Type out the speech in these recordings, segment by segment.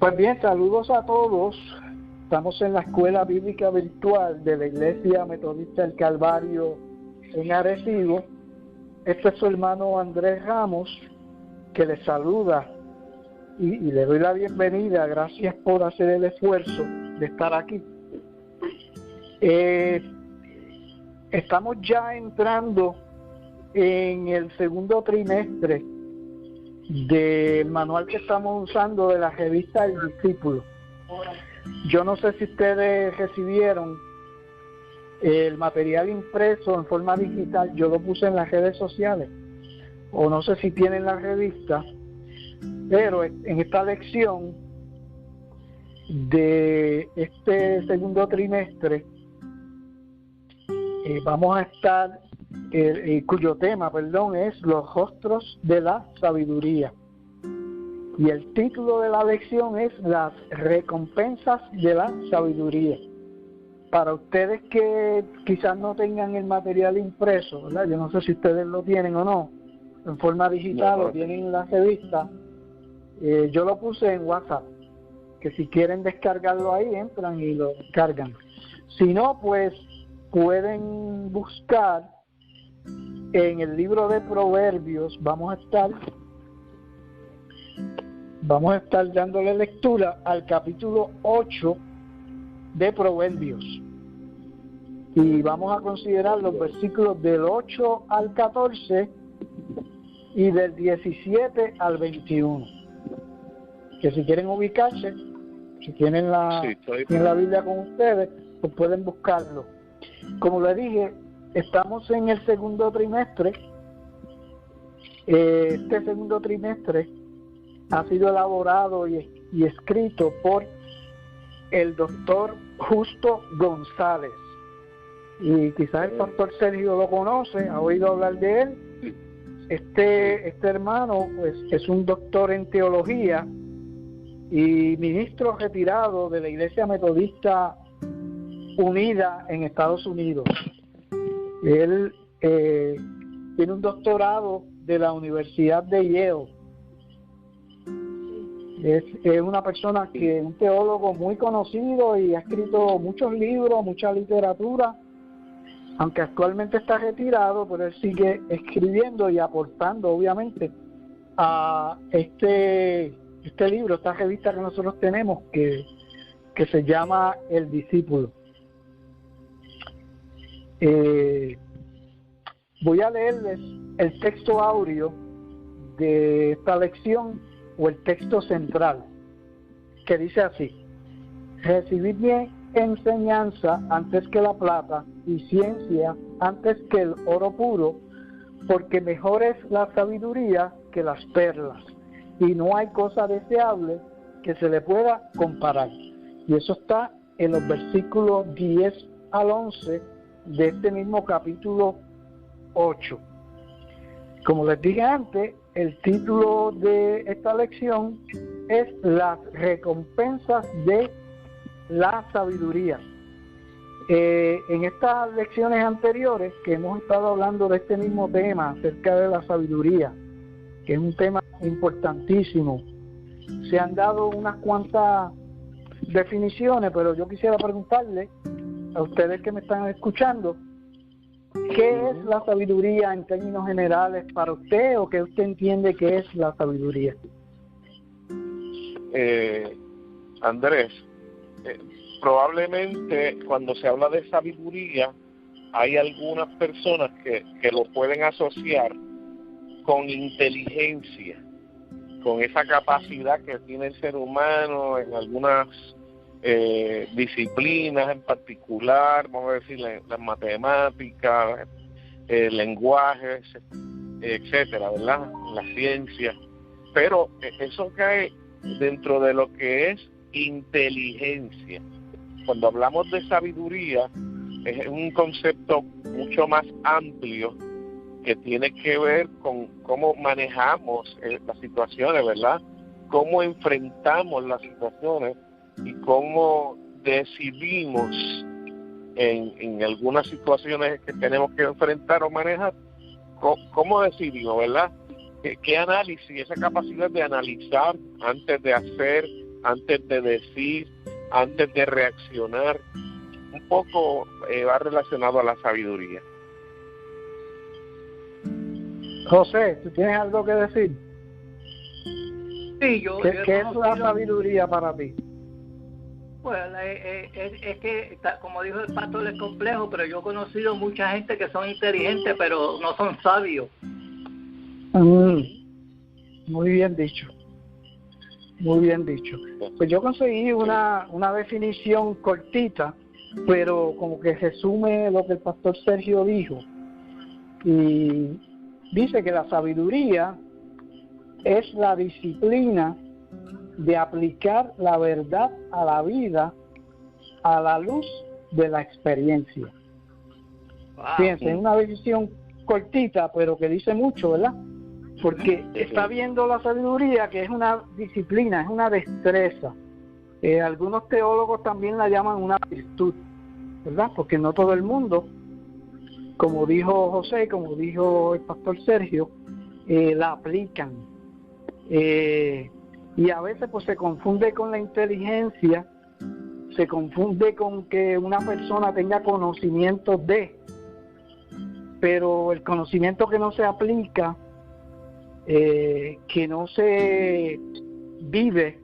Pues bien, saludos a todos. Estamos en la Escuela Bíblica Virtual de la Iglesia Metodista del Calvario en Arecibo. Este es su hermano Andrés Ramos, que les saluda y le doy la bienvenida. Gracias por hacer el esfuerzo de estar aquí. Estamos ya entrando en el segundo trimestre del manual que estamos usando de la revista El Discípulo. Yo no sé si ustedes recibieron el material impreso en forma digital. Yo lo puse en las redes sociales, o no sé si tienen la revista, pero en esta lección de este segundo trimestre vamos a estar cuyo tema, es los rostros de la sabiduría, y el título de la lección es las recompensas de la sabiduría. Para ustedes que quizás no tengan el material impreso, ¿verdad? Yo no sé si ustedes lo tienen o no, en forma digital o tienen la revista, yo lo puse en WhatsApp, que si quieren descargarlo ahí, entran y lo descargan. Si no, pues pueden buscar en el libro de Proverbios. Vamos a estar dándole lectura al capítulo 8 de Proverbios, y vamos a considerar los versículos del 8 al 14 y del 17 al 21, que si quieren ubicarse, si tienen la Biblia con ustedes, pues pueden buscarlo. Como les dije, estamos en el segundo trimestre. Este segundo trimestre ha sido elaborado y escrito por el doctor Justo González. Y quizás el pastor Sergio lo conoce, ha oído hablar de él. Este hermano pues es un doctor en teología y ministro retirado de la Iglesia Metodista Unida en Estados Unidos. Él tiene un doctorado de la Universidad de Yale. Es una persona que es un teólogo muy conocido y ha escrito muchos libros, mucha literatura. Aunque actualmente está retirado, pero él sigue escribiendo y aportando, obviamente, a este libro, esta revista que nosotros tenemos, que se llama El Discípulo. Voy a leerles el texto áureo de esta lección, o el texto central, que dice así: recibid mi enseñanza antes que la plata, y ciencia antes que el oro puro, porque mejor es la sabiduría que las perlas, y no hay cosa deseable que se le pueda comparar. Y eso está en los versículos 10 al 11 de este mismo capítulo 8. Como les dije antes, el título de esta lección es las recompensas de la sabiduría. En estas lecciones anteriores que hemos estado hablando de este mismo tema acerca de la sabiduría, que es un tema importantísimo, se han dado unas cuantas definiciones, pero yo quisiera preguntarle a ustedes que me están escuchando, ¿qué es la sabiduría en términos generales para usted, o qué usted entiende que es la sabiduría? Andrés, probablemente cuando se habla de sabiduría hay algunas personas que lo pueden asociar con inteligencia, con esa capacidad que tiene el ser humano en algunas disciplinas en particular, vamos a decir las matemáticas, lenguajes, etcétera, ¿verdad? La ciencia. Pero eso cae dentro de lo que es inteligencia. Cuando hablamos de sabiduría, es un concepto mucho más amplio que tiene que ver con cómo manejamos las situaciones, ¿verdad? Cómo enfrentamos las situaciones y cómo decidimos en algunas situaciones que tenemos que enfrentar o manejar, cómo decidimos, ¿verdad? ¿Qué análisis, esa capacidad de analizar antes de hacer antes de decir, antes de reaccionar. Un poco va relacionado a la sabiduría. José, ¿tú tienes algo que decir? Sí, ¿Qué es la sabiduría para ti? Pues es que, como dijo el pastor, es complejo, pero yo he conocido mucha gente que son inteligentes, pero no son sabios. Muy bien dicho. Muy bien dicho. Pues yo conseguí una definición cortita, pero como que resume lo que el pastor Sergio dijo. Y dice que la sabiduría es la disciplina de aplicar la verdad a la vida a la luz de la experiencia. Wow. Fíjense, es una definición cortita, pero que dice mucho, ¿verdad? Porque está viendo la sabiduría que es una disciplina, es una destreza. Algunos teólogos también la llaman una virtud, ¿verdad? Porque no todo el mundo, como dijo José, como dijo el pastor Sergio, la aplican. Y a veces pues se confunde con la inteligencia, se confunde con que una persona tenga conocimiento de, pero el conocimiento que no se aplica, que no se vive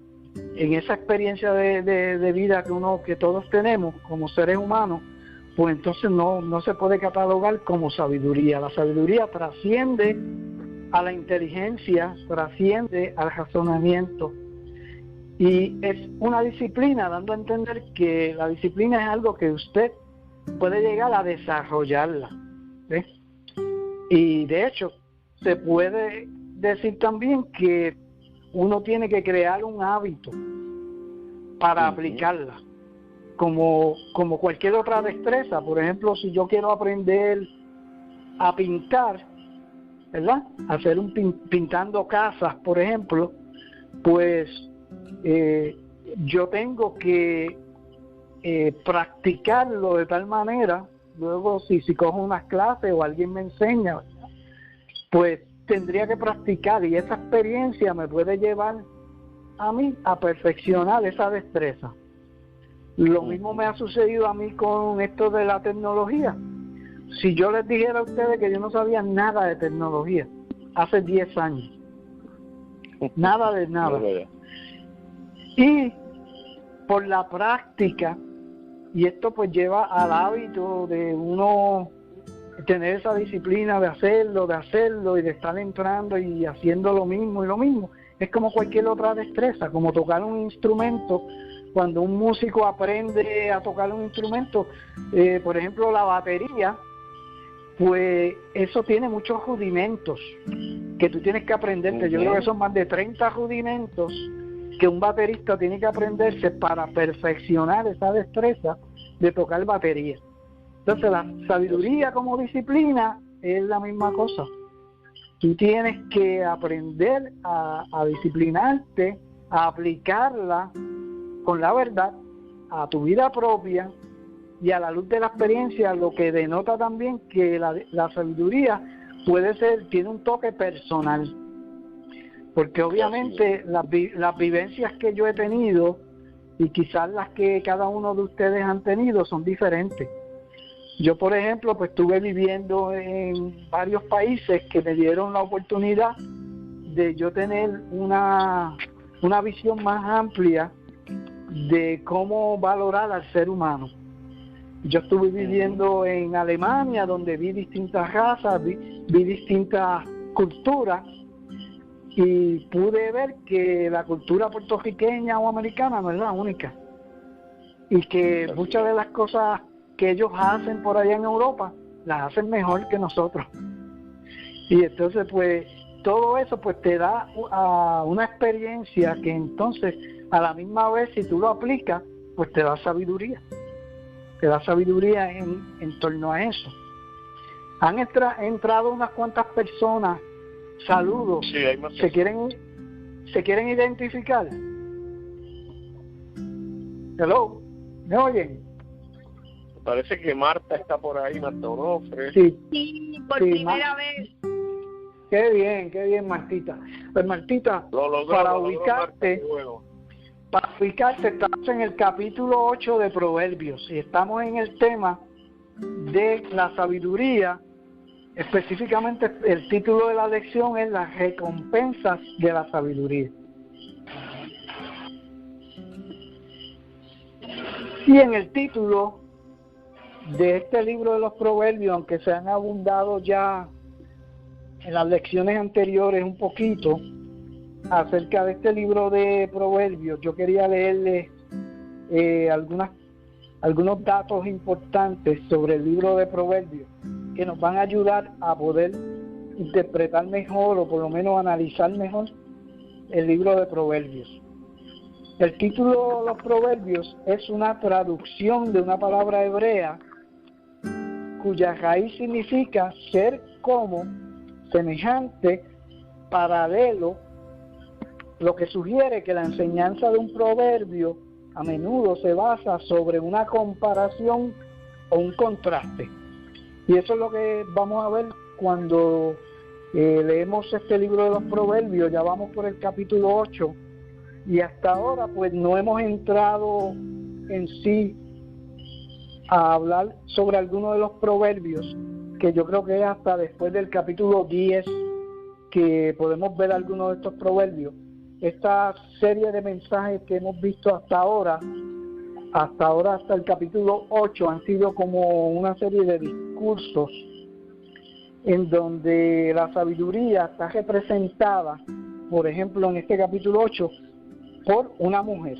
en esa experiencia de vida que todos tenemos como seres humanos, pues entonces no se puede catalogar como sabiduría. La sabiduría trasciende a la inteligencia, trasciende al razonamiento, y es una disciplina, dando a entender que la disciplina es algo que usted puede llegar a desarrollarla, ¿ves? Y de hecho se puede decir también que uno tiene que crear un hábito para aplicarla, como cualquier otra destreza. Por ejemplo, si yo quiero aprender a pintar, ¿verdad? Hacer pintando casas, por ejemplo, pues yo tengo que practicarlo de tal manera. Luego si cojo unas clases o alguien me enseña, ¿verdad?, pues tendría que practicar, y esa experiencia me puede llevar a mí a perfeccionar esa destreza. Lo mismo me ha sucedido a mí con esto de la tecnología. Si yo les dijera a ustedes que yo no sabía nada de tecnología hace 10 años, nada de nada, y por la práctica, y esto pues lleva al hábito de uno tener esa disciplina de hacerlo y de estar entrando y haciendo lo mismo y lo mismo. Es como cualquier otra destreza, como tocar un instrumento. Cuando un músico aprende a tocar un instrumento, por ejemplo la batería, pues eso tiene muchos rudimentos que tú tienes que aprenderte. Yo creo que son más de 30 rudimentos que un baterista tiene que aprenderse para perfeccionar esa destreza de tocar batería. Entonces la sabiduría como disciplina es la misma cosa. Tú tienes que aprender a disciplinarte, a aplicarla con la verdad a tu vida propia y a la luz de la experiencia, lo que denota también que la sabiduría tiene un toque personal, porque obviamente las vivencias que yo he tenido y quizás las que cada uno de ustedes han tenido son diferentes. Yo, por ejemplo, pues estuve viviendo en varios países que me dieron la oportunidad de yo tener una visión más amplia de cómo valorar al ser humano. Yo estuve viviendo en Alemania, donde vi distintas razas, vi distintas culturas, y pude ver que la cultura puertorriqueña o americana no es la única, y que muchas de las cosas que ellos hacen por allá en Europa las hacen mejor que nosotros. Y entonces pues todo eso pues te da una experiencia que entonces a la misma vez, si tú lo aplicas, pues te da sabiduría en torno a eso. Han entrado unas cuantas personas. Saludos. Sí, hay más. ¿Se quieren identificar? Hello, ¿me oyen? Parece que Marta está por ahí, Marta Onofre. Sí, por primera vez. Qué bien, Martita. Pues Martita, para ubicarte, Marta, bueno. Para explicarte, estamos en el capítulo 8 de Proverbios y estamos en el tema de la sabiduría. Específicamente, el título de la lección es las recompensas de la sabiduría. Y en el título de este libro de los Proverbios, aunque se han abundado ya en las lecciones anteriores un poquito acerca de este libro de Proverbios, yo quería leerles algunos datos importantes sobre el libro de Proverbios que nos van a ayudar a poder interpretar mejor, o por lo menos analizar mejor, el libro de Proverbios. El título de los Proverbios es una traducción de una palabra hebrea cuya raíz significa ser como, semejante, paralelo, lo que sugiere que la enseñanza de un proverbio a menudo se basa sobre una comparación o un contraste. Y eso es lo que vamos a ver cuando leemos este libro de los Proverbios. Ya vamos por el capítulo 8 y hasta ahora pues no hemos entrado en sí a hablar sobre algunos de los proverbios, que yo creo que es hasta después del capítulo 10 que podemos ver algunos de estos proverbios. Esta serie de mensajes que hemos visto hasta ahora, hasta el capítulo 8, han sido como una serie de discursos en donde la sabiduría está representada, por ejemplo, en este capítulo 8, por una mujer.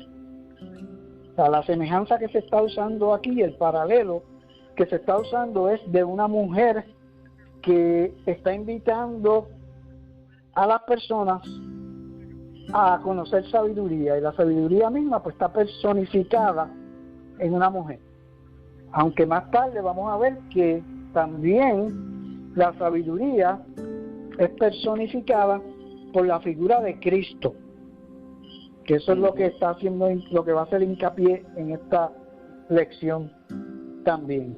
O sea, la semejanza que se está usando aquí, el paralelo que se está usando, es de una mujer que está invitando a las personas a conocer sabiduría, y la sabiduría misma pues está personificada en una mujer. Aunque más tarde vamos a ver que también la sabiduría es personificada por la figura de Cristo, que eso es lo que está haciendo, lo que va a hacer hincapié en esta lección también.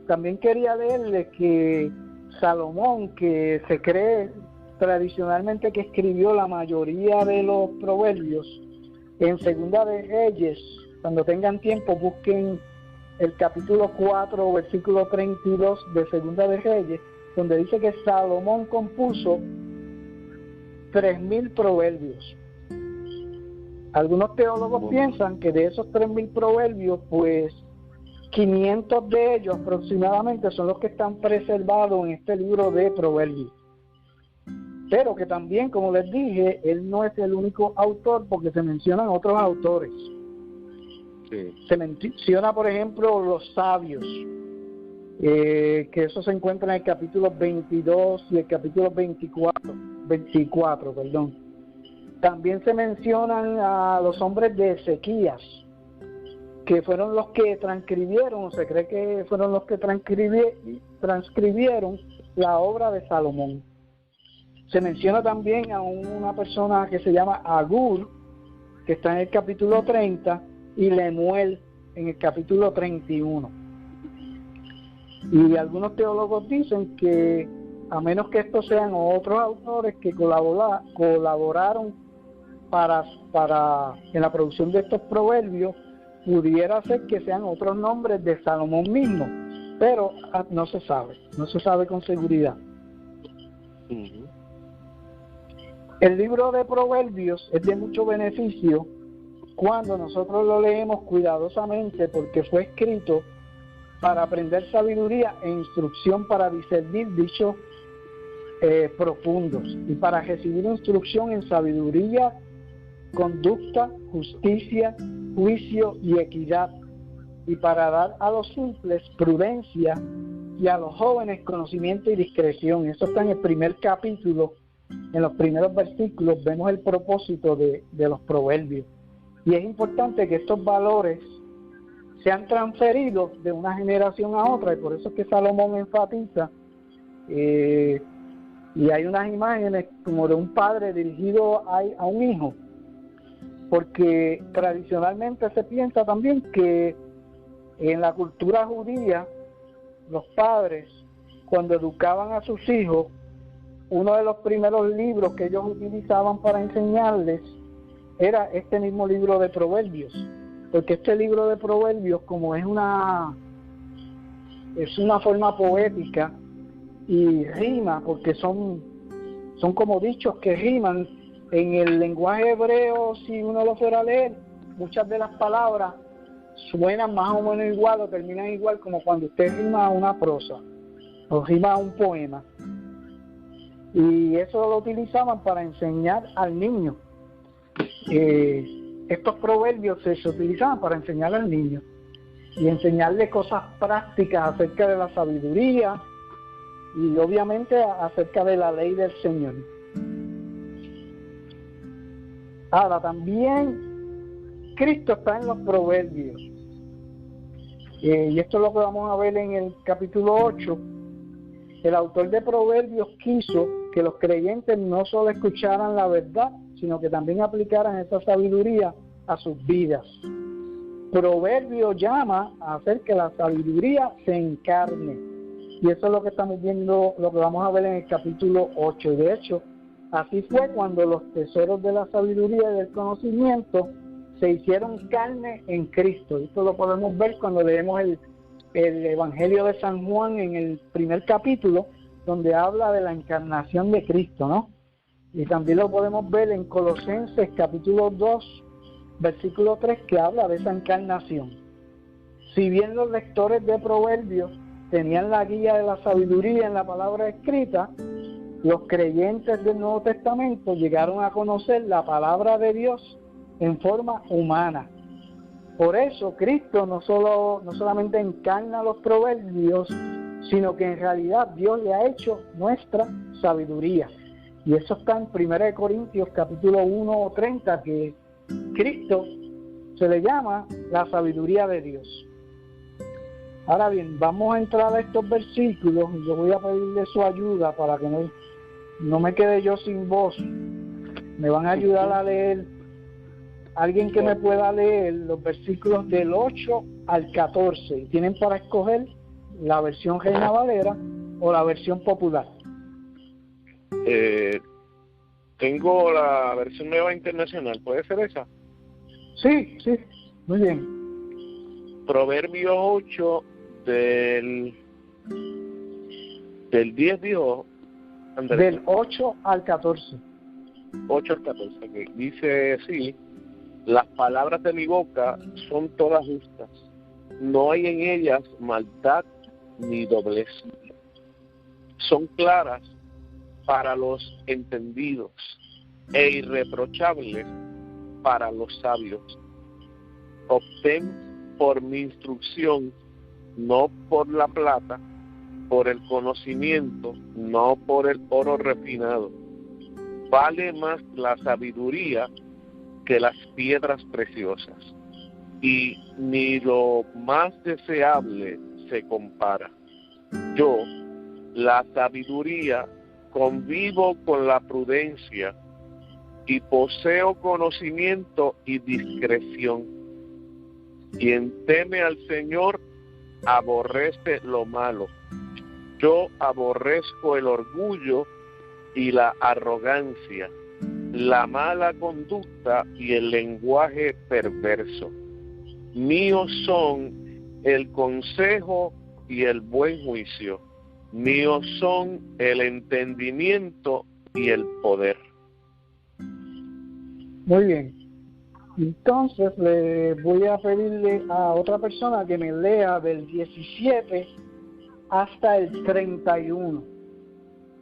También quería leerle que Salomón, que se cree tradicionalmente que escribió la mayoría de los proverbios, en Segunda de Reyes, cuando tengan tiempo, busquen el capítulo 4, versículo 32 de Segunda de Reyes, donde dice que Salomón compuso 3,000 proverbios. Algunos teólogos piensan que de esos 3,000 proverbios, pues 500 de ellos aproximadamente son los que están preservados en este libro de Proverbios. Pero que también, como les dije, él no es el único autor, porque se mencionan otros autores. Sí. Se menciona, por ejemplo, los sabios, que eso se encuentra en el capítulo 22 y el capítulo 24, perdón. También se mencionan a los hombres de Ezequías, que fueron los que transcribieron, se cree que fueron los que transcribieron la obra de Salomón. Se menciona también a una persona que se llama Agur, que está en el capítulo 30, y Lemuel en el capítulo 31. Y algunos teólogos dicen que, a menos que estos sean otros autores que colaboraron en la producción de estos proverbios, pudiera ser que sean otros nombres de Salomón mismo, pero no se sabe con seguridad. Uh-huh. El libro de Proverbios es de mucho beneficio cuando nosotros lo leemos cuidadosamente, porque fue escrito para aprender sabiduría e instrucción para discernir dichos profundos, y para recibir instrucción en sabiduría, conducta, justicia, juicio y equidad, y para dar a los simples prudencia y a los jóvenes conocimiento y discreción. Eso está en el primer capítulo. En los primeros versículos vemos el propósito de los proverbios. Y es importante que estos valores sean transferidos de una generación a otra, y por eso es que Salomón enfatiza, y hay unas imágenes como de un padre dirigido a un hijo, porque tradicionalmente se piensa también que en la cultura judía los padres, cuando educaban a sus hijos, uno de los primeros libros que ellos utilizaban para enseñarles era este mismo libro de Proverbios, porque este libro de Proverbios, como es una forma poética y rima, porque son como dichos que riman. En el lenguaje hebreo, si uno lo fuera a leer, muchas de las palabras suenan más o menos igual o terminan igual, como cuando usted rima una prosa o rima un poema. Y eso lo utilizaban para enseñar al niño. Estos proverbios se utilizaban para enseñar al niño y enseñarle cosas prácticas acerca de la sabiduría y obviamente acerca de la ley del Señor. Ahora, también Cristo está en los proverbios. Y esto es lo que vamos a ver en el capítulo 8. El autor de Proverbios quiso que los creyentes no solo escucharan la verdad, sino que también aplicaran esa sabiduría a sus vidas. Proverbio llama a hacer que la sabiduría se encarne. Y eso es lo que estamos viendo, lo que vamos a ver en el capítulo 8. Y de hecho, así fue cuando los tesoros de la sabiduría y del conocimiento se hicieron carne en Cristo. Esto lo podemos ver cuando leemos el Evangelio de San Juan en el primer capítulo, donde habla de la encarnación de Cristo, ¿no? Y también lo podemos ver en Colosenses capítulo 2, versículo 3, que habla de esa encarnación. Si bien los lectores de Proverbios tenían la guía de la sabiduría en la palabra escrita, los creyentes del Nuevo Testamento llegaron a conocer la palabra de Dios en forma humana. Por eso Cristo no solamente encarna los proverbios, sino que en realidad Dios le ha hecho nuestra sabiduría. Y eso está en 1 Corintios capítulo 1, 30, que Cristo se le llama la sabiduría de Dios. Ahora bien, vamos a entrar a estos versículos y yo voy a pedirle su ayuda para que no me quede yo sin voz. Me van a ayudar a leer, alguien que me pueda leer los versículos del 8 al 14. Y tienen para escoger la versión Reina Valera o la versión popular. Tengo la versión nueva internacional, ¿puede ser esa? Sí, muy bien. Proverbios 8 del 10 dijo Andrés. Del 8 al 14. 8 al 14, que dice así: las palabras de mi boca son todas justas, no hay en ellas maldad ni doblez. Son claras para los entendidos e irreprochables para los sabios. Obtén por mi instrucción, no por la plata, por el conocimiento, no por el oro refinado. Vale más la sabiduría que las piedras preciosas, y ni lo más deseable se compara. Yo, la sabiduría, convivo con la prudencia y poseo conocimiento y discreción. Quien teme al Señor aborrece lo malo. Yo aborrezco el orgullo y la arrogancia, la mala conducta y el lenguaje perverso. Míos son el consejo y el buen juicio. Míos son el entendimiento y el poder. Muy bien. Entonces le voy a pedirle a otra persona que me lea del 17 hasta el 31.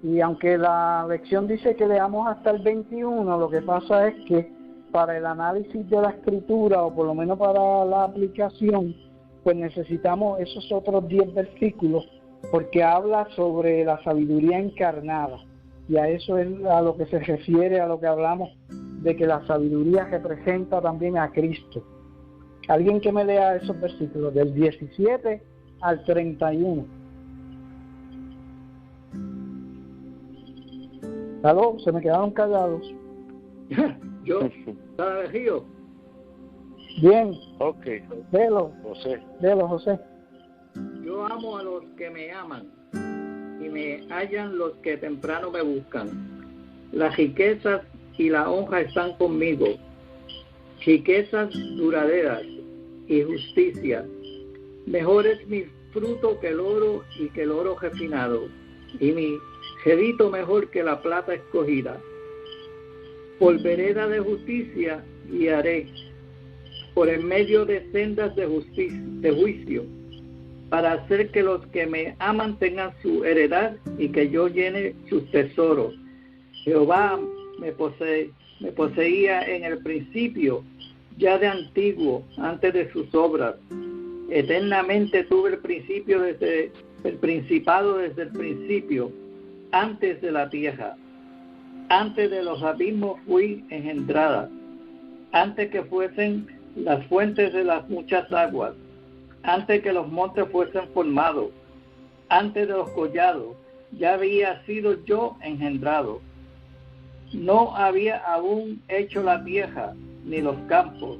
Y aunque la lección dice que leamos hasta el 21, lo que pasa es que para el análisis de la escritura, o por lo menos para la aplicación, pues necesitamos esos otros 10 versículos, porque habla sobre la sabiduría encarnada. Y a eso es a lo que se refiere, a lo que hablamos, de que la sabiduría representa también a Cristo. Alguien que me lea esos versículos, del 17 al 31. ¿Aló? Se me quedaron callados. Yo, Río. Bien. Ok. Léelo, José. Yo amo a los que me aman, y me hallan los que temprano me buscan. Las riquezas y la honra están conmigo, riquezas duraderas y justicia. Mejor es mi fruto que el oro y que el oro refinado, y mi redito mejor que la plata escogida. Por vereda de justicia guiaré, por en medio de sendas de juicio, para hacer que los que me aman tengan su heredad y que yo llene sus tesoros. Jehová me poseía en el principio, ya de antiguo, antes de sus obras. Eternamente tuve el principio desde el principado, desde el principio, antes de la tierra. Antes de los abismos fui engendrada, antes que fuesen las fuentes de las muchas aguas, antes que los montes fuesen formados, antes de los collados, ya había sido yo engendrado. No había aún hecho la tierra, ni los campos,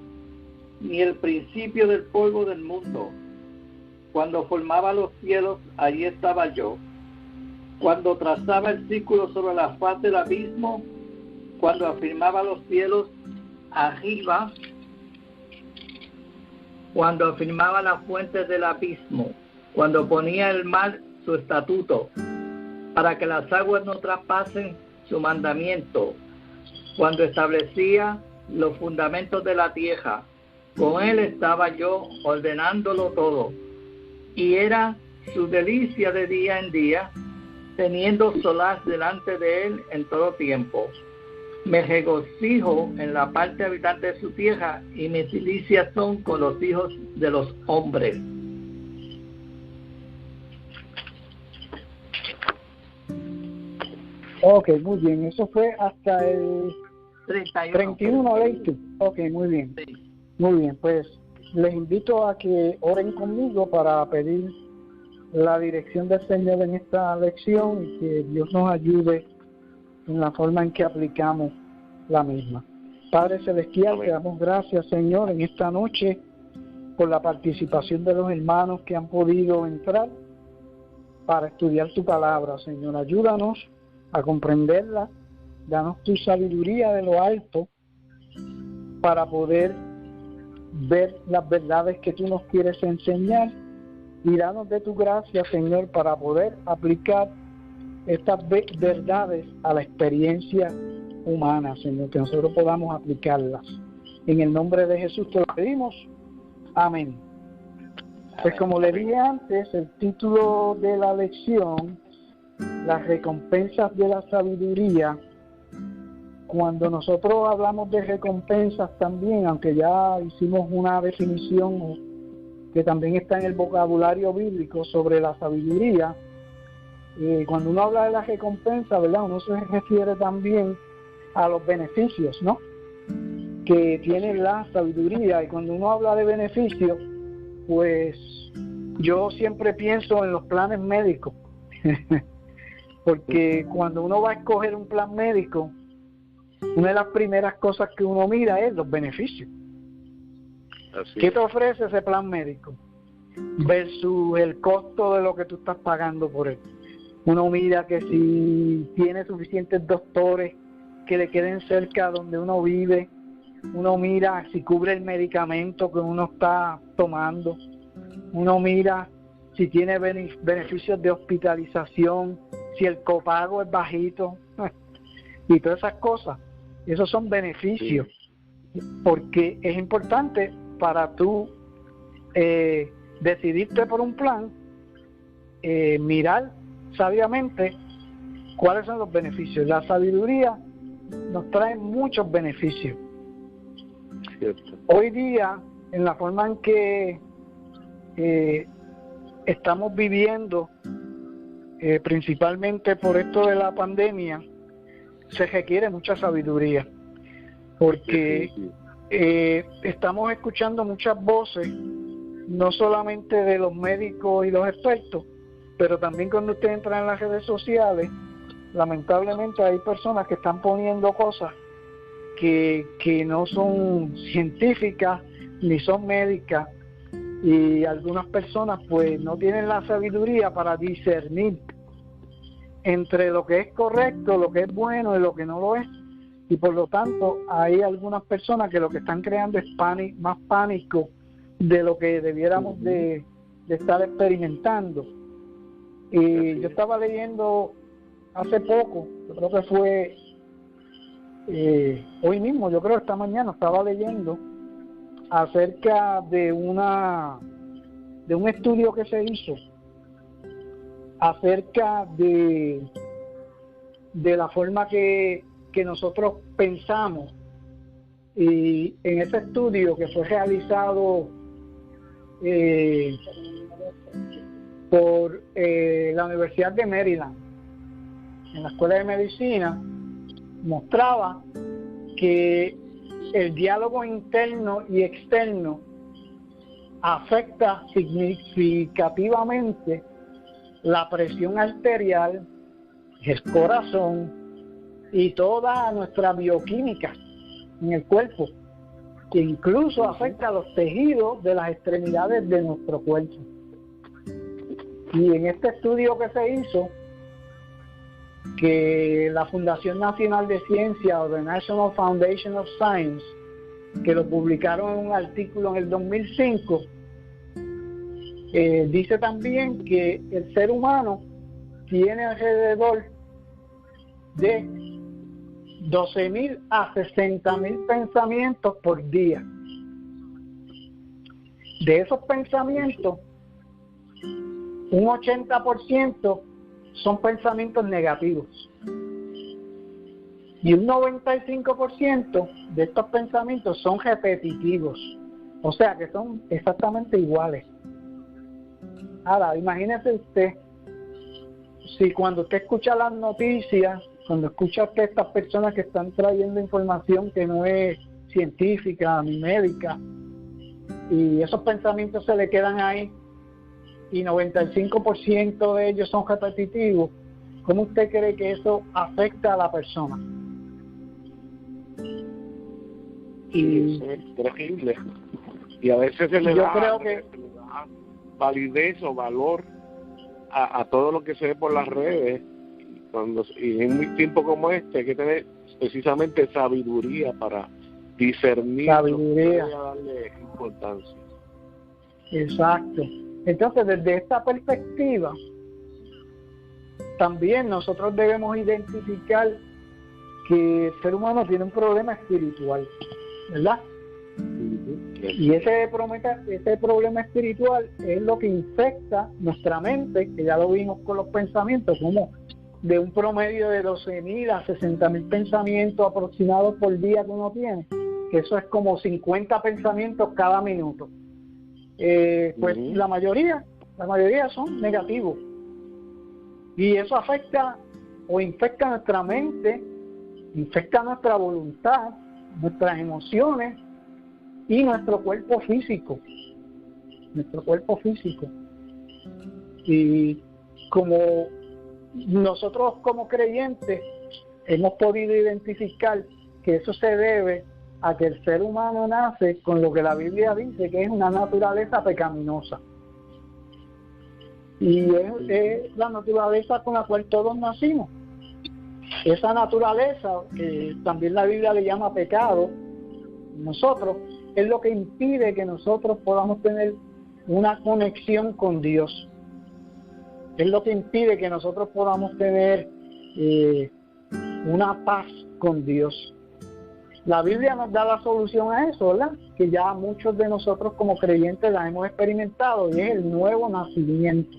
ni el principio del polvo del mundo. Cuando formaba los cielos, allí estaba yo. Cuando trazaba el círculo sobre la faz del abismo, cuando afirmaba los cielos arriba, cuando afirmaba las fuentes del abismo, cuando ponía el mar su estatuto, para que las aguas no traspasen su mandamiento, cuando establecía los fundamentos de la tierra, con él estaba yo ordenándolo todo, y era su delicia de día en día, teniendo solaz delante de él en todo tiempo. Me regocijo en la parte habitante de su tierra, y mis delicias son con los hijos de los hombres. Ok, muy bien. Eso fue hasta el 31, leíste. Ok, muy bien. Sí. Muy bien, pues les invito a que oren conmigo para pedir la dirección del Señor en esta lección y que Dios nos ayude en la forma en que aplicamos la misma. Padre Celestial, Amén. te damos gracias, Señor, en esta noche por la participación de los hermanos que han podido entrar para estudiar tu palabra, Señor. Ayúdanos a comprenderla, danos tu sabiduría de lo alto para poder ver las verdades que tú nos quieres enseñar y danos de tu gracia, Señor, para poder aplicar estas verdades a la experiencia humana, Señor, que nosotros podamos aplicarlas. En el nombre de Jesús te lo pedimos. Amén. Pues como le dije antes, el título de la lección, las recompensas de la sabiduría. Cuando nosotros hablamos de recompensas también, aunque ya hicimos una definición que también está en el vocabulario bíblico sobre la sabiduría, cuando uno habla de la recompensa, ¿verdad? Uno se refiere también a los beneficios, ¿no?, que tiene la sabiduría. Y cuando uno habla de beneficios, pues yo siempre pienso en los planes médicos, porque cuando uno va a escoger un plan médico, una de las primeras cosas que uno mira es los beneficios. Así ¿Qué te ofrece ese plan médico versus el costo de lo que tú estás pagando por él? Uno mira que si tiene suficientes doctores que le queden cerca donde uno vive, uno mira si cubre el medicamento que uno está tomando, uno mira si tiene beneficios de hospitalización, si el copago es bajito y todas esas cosas. Esos son beneficios, porque es importante para tú decidirte por un plan, mirar sabiamente cuáles son los beneficios. La sabiduría nos trae muchos beneficios. Cierto. Hoy día, en la forma en que estamos viviendo, principalmente por esto de la pandemia, se requiere mucha sabiduría, porque estamos escuchando muchas voces, no solamente de los médicos y los expertos, pero también cuando usted entra en las redes sociales, lamentablemente hay personas que están poniendo cosas que no son científicas ni son médicas, y algunas personas pues no tienen la sabiduría para discernir entre lo que es correcto, lo que es bueno y lo que no lo es, y por lo tanto hay algunas personas que lo que están creando es más pánico de lo que debiéramos de estar experimentando. Y yo estaba leyendo hace poco, yo creo que fue hoy mismo, yo creo esta mañana estaba leyendo acerca de un estudio que se hizo acerca de la forma que nosotros pensamos, y en ese estudio que fue realizado por la Universidad de Maryland en la Escuela de Medicina, mostraba que el diálogo interno y externo afecta significativamente la presión arterial, el corazón y toda nuestra bioquímica en el cuerpo, que incluso afecta a los tejidos de las extremidades de nuestro cuerpo. Y en este estudio que se hizo, que la Fundación Nacional de Ciencia o the National Foundation of Science, que lo publicaron en un artículo en el 2005, dice también que el ser humano tiene alrededor de 12.000 a 60.000 pensamientos por día. De esos pensamientos, un 80% son pensamientos negativos y un 95% de estos pensamientos son repetitivos, o sea que son exactamente iguales. Ahora, imagínese usted, si cuando usted escucha las noticias, cuando escucha usted estas personas que están trayendo información que no es científica ni médica, y esos pensamientos se le quedan ahí, y 95% de ellos son repetitivos, ¿cómo usted cree que eso afecta a la persona? Y es terrible. Y a veces se le da validez o valor a todo lo que se ve por las redes, y en un tiempo como este hay que tener precisamente sabiduría para discernir, darle importancia. Exacto. Entonces, desde esta perspectiva, también nosotros debemos identificar que el ser humano tiene un problema espiritual, ¿verdad? Y ese problema espiritual es lo que infecta nuestra mente, que ya lo vimos con los pensamientos, como de un promedio de 12.000 a 60.000 pensamientos aproximados por día que uno tiene, que eso es como 50 pensamientos cada minuto. Pues la mayoría son negativos, y eso afecta o infecta nuestra mente, infecta nuestra voluntad, nuestras emociones y nuestro cuerpo físico. Y como nosotros como creyentes hemos podido identificar que eso se debe a que el ser humano nace con lo que la Biblia dice que es una naturaleza pecaminosa, y es la naturaleza con la cual todos nacimos. Esa naturaleza, que también la Biblia le llama pecado, nosotros, es lo que impide que nosotros podamos tener una conexión con Dios, es lo que impide que nosotros podamos tener una paz con Dios. La Biblia nos da la solución a eso, ¿verdad? Que ya muchos de nosotros como creyentes la hemos experimentado, y es el nuevo nacimiento.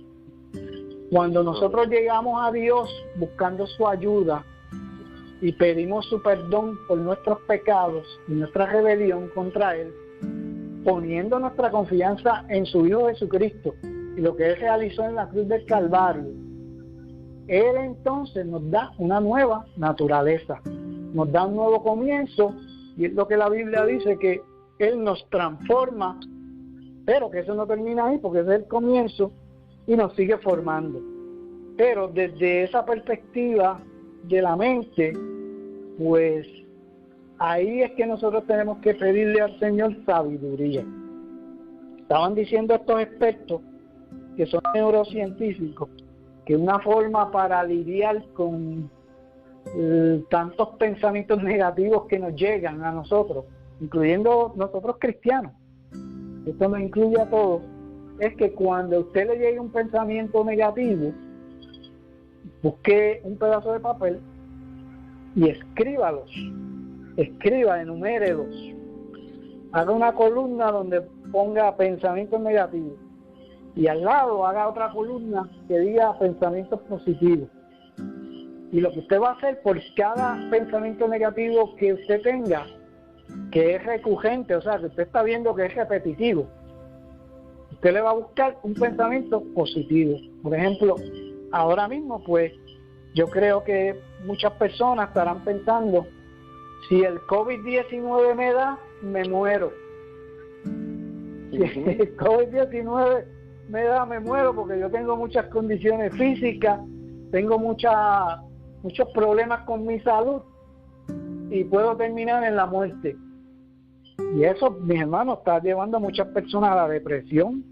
Cuando nosotros llegamos a Dios buscando su ayuda y pedimos su perdón por nuestros pecados y nuestra rebelión contra Él, poniendo nuestra confianza en su Hijo Jesucristo y lo que Él realizó en la cruz del Calvario, Él entonces nos da una nueva naturaleza, nos da un nuevo comienzo, y es lo que la Biblia dice, que Él nos transforma, pero que eso no termina ahí, porque es el comienzo y nos sigue formando. Pero desde esa perspectiva de la mente, pues ahí es que nosotros tenemos que pedirle al Señor sabiduría. Estaban diciendo estos expertos, que son neurocientíficos, que una forma para lidiar con tantos pensamientos negativos que nos llegan a nosotros, incluyendo nosotros cristianos, esto nos incluye a todos, es que cuando a usted le llegue un pensamiento negativo, busque un pedazo de papel y escríbalos, enumérelos, haga una columna donde ponga pensamientos negativos y al lado haga otra columna que diga pensamientos positivos. Y lo que usted va a hacer por cada pensamiento negativo que usted tenga, que es recurrente, o sea, que usted está viendo que es repetitivo, usted le va a buscar un pensamiento positivo. Por ejemplo, ahora mismo, pues, yo creo que muchas personas estarán pensando, si el COVID-19 me da, me muero. Si el COVID-19 me da, me muero, porque yo tengo muchas condiciones físicas, tengo muchos problemas con mi salud y puedo terminar en la muerte. Y eso, mis hermanos, está llevando a muchas personas a la depresión,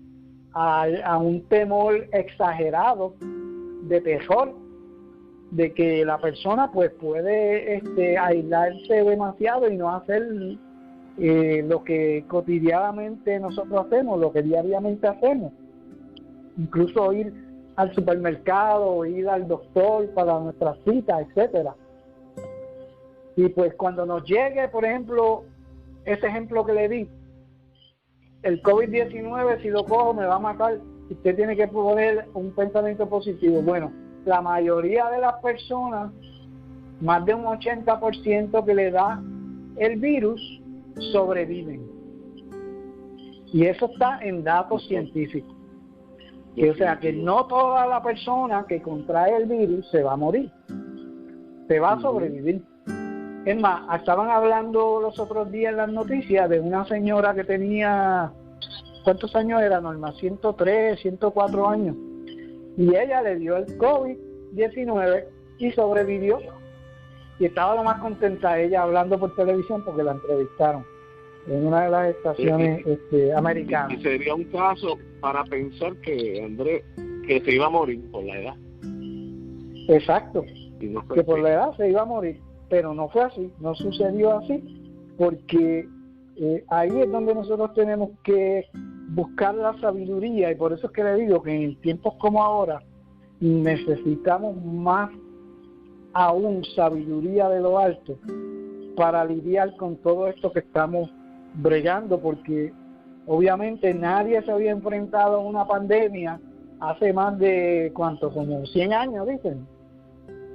a un temor exagerado de terror, de que la persona pues puede aislarse demasiado y no hacer lo que cotidianamente nosotros hacemos, lo que diariamente hacemos, incluso ir al supermercado, ir al doctor para nuestras citas, etcétera. Y pues cuando nos llegue, por ejemplo, ese ejemplo que le di, el COVID-19, si lo cojo me va a matar, usted tiene que poner un pensamiento positivo. Bueno, la mayoría de las personas, más de un 80% que le da el virus, sobreviven. Y eso está en datos científicos. O sea, que no toda la persona que contrae el virus se va a morir, se va a sobrevivir. Es más, estaban hablando los otros días en las noticias de una señora que tenía, ¿cuántos años era, Norma? 103, 104 años. Y ella le dio el COVID-19 y sobrevivió. Y estaba lo más contenta ella hablando por televisión porque la entrevistaron en una de las estaciones americanas. Y sería un caso para pensar que Andrés, que se iba a morir por la edad. Exacto, no que por la edad se iba a morir, pero no fue así, no sucedió así, porque ahí es donde nosotros tenemos que buscar la sabiduría, y por eso es que le digo que en tiempos como ahora necesitamos más aún sabiduría de lo alto para lidiar con todo esto que estamos bregando, porque obviamente nadie se había enfrentado a una pandemia hace más de, ¿cuánto? Como 100 años, dicen.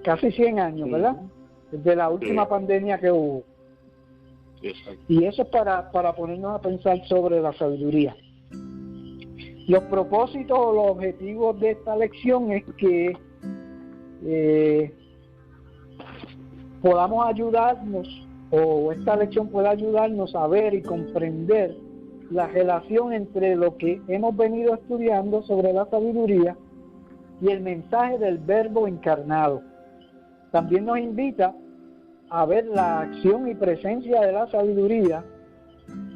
Casi 100 años, ¿verdad? Desde la última pandemia que hubo. Exacto. Y eso es para ponernos a pensar sobre la sabiduría. Los propósitos o los objetivos de esta lección es que podamos ayudarnos, o esta lección pueda ayudarnos a ver y comprender la relación entre lo que hemos venido estudiando sobre la sabiduría y el mensaje del Verbo encarnado. También nos invita a ver la acción y presencia de la sabiduría,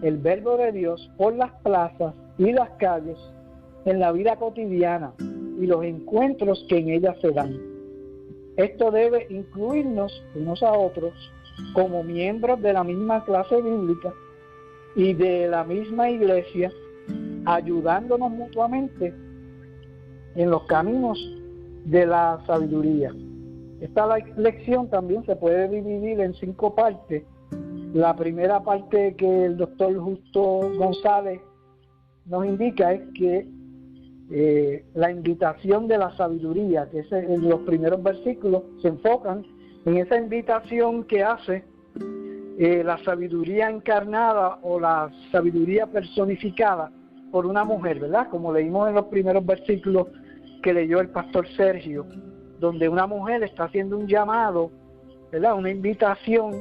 el Verbo de Dios, por las plazas y las calles en la vida cotidiana y los encuentros que en ellas se dan. Esto debe incluirnos unos a otros como miembros de la misma clase bíblica y de la misma iglesia, ayudándonos mutuamente en los caminos de la sabiduría. Esta lección también se puede dividir en 5 partes. La primera parte que el doctor Justo González nos indica es que la invitación de la sabiduría, que es en los primeros versículos, se enfocan en esa invitación que hace la sabiduría encarnada o la sabiduría personificada por una mujer, ¿verdad? Como leímos en los primeros versículos que leyó el pastor Sergio, donde una mujer está haciendo un llamado, ¿verdad? Una invitación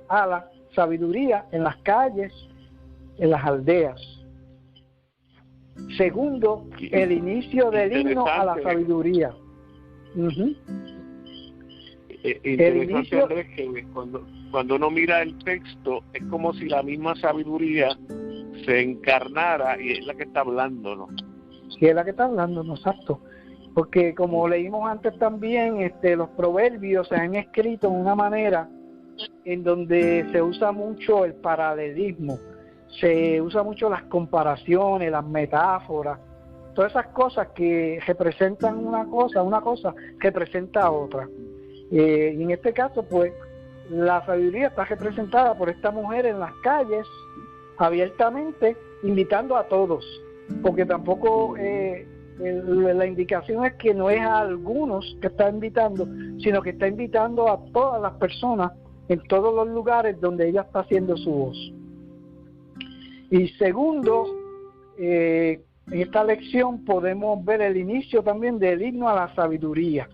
a la sabiduría en las calles, en las aldeas. Segundo, el inicio del himno a la sabiduría. Interesante, Andrés, que cuando uno mira el texto es como si la misma sabiduría se encarnara y es la que está hablando, ¿no? Sí, es la que está hablando, ¿no? Exacto. porque como leímos antes también, los proverbios se han escrito de una manera en donde se usa mucho el paralelismo, se usa mucho las comparaciones, las metáforas, todas esas cosas que representan una cosa representa otra. Y en este caso, pues, la sabiduría está representada por esta mujer en las calles, abiertamente, invitando a todos, porque tampoco la indicación es que no es a algunos que está invitando, sino que está invitando a todas las personas en todos los lugares donde ella está haciendo su voz. Y segundo, en esta lección podemos ver el inicio también del himno a la sabiduría,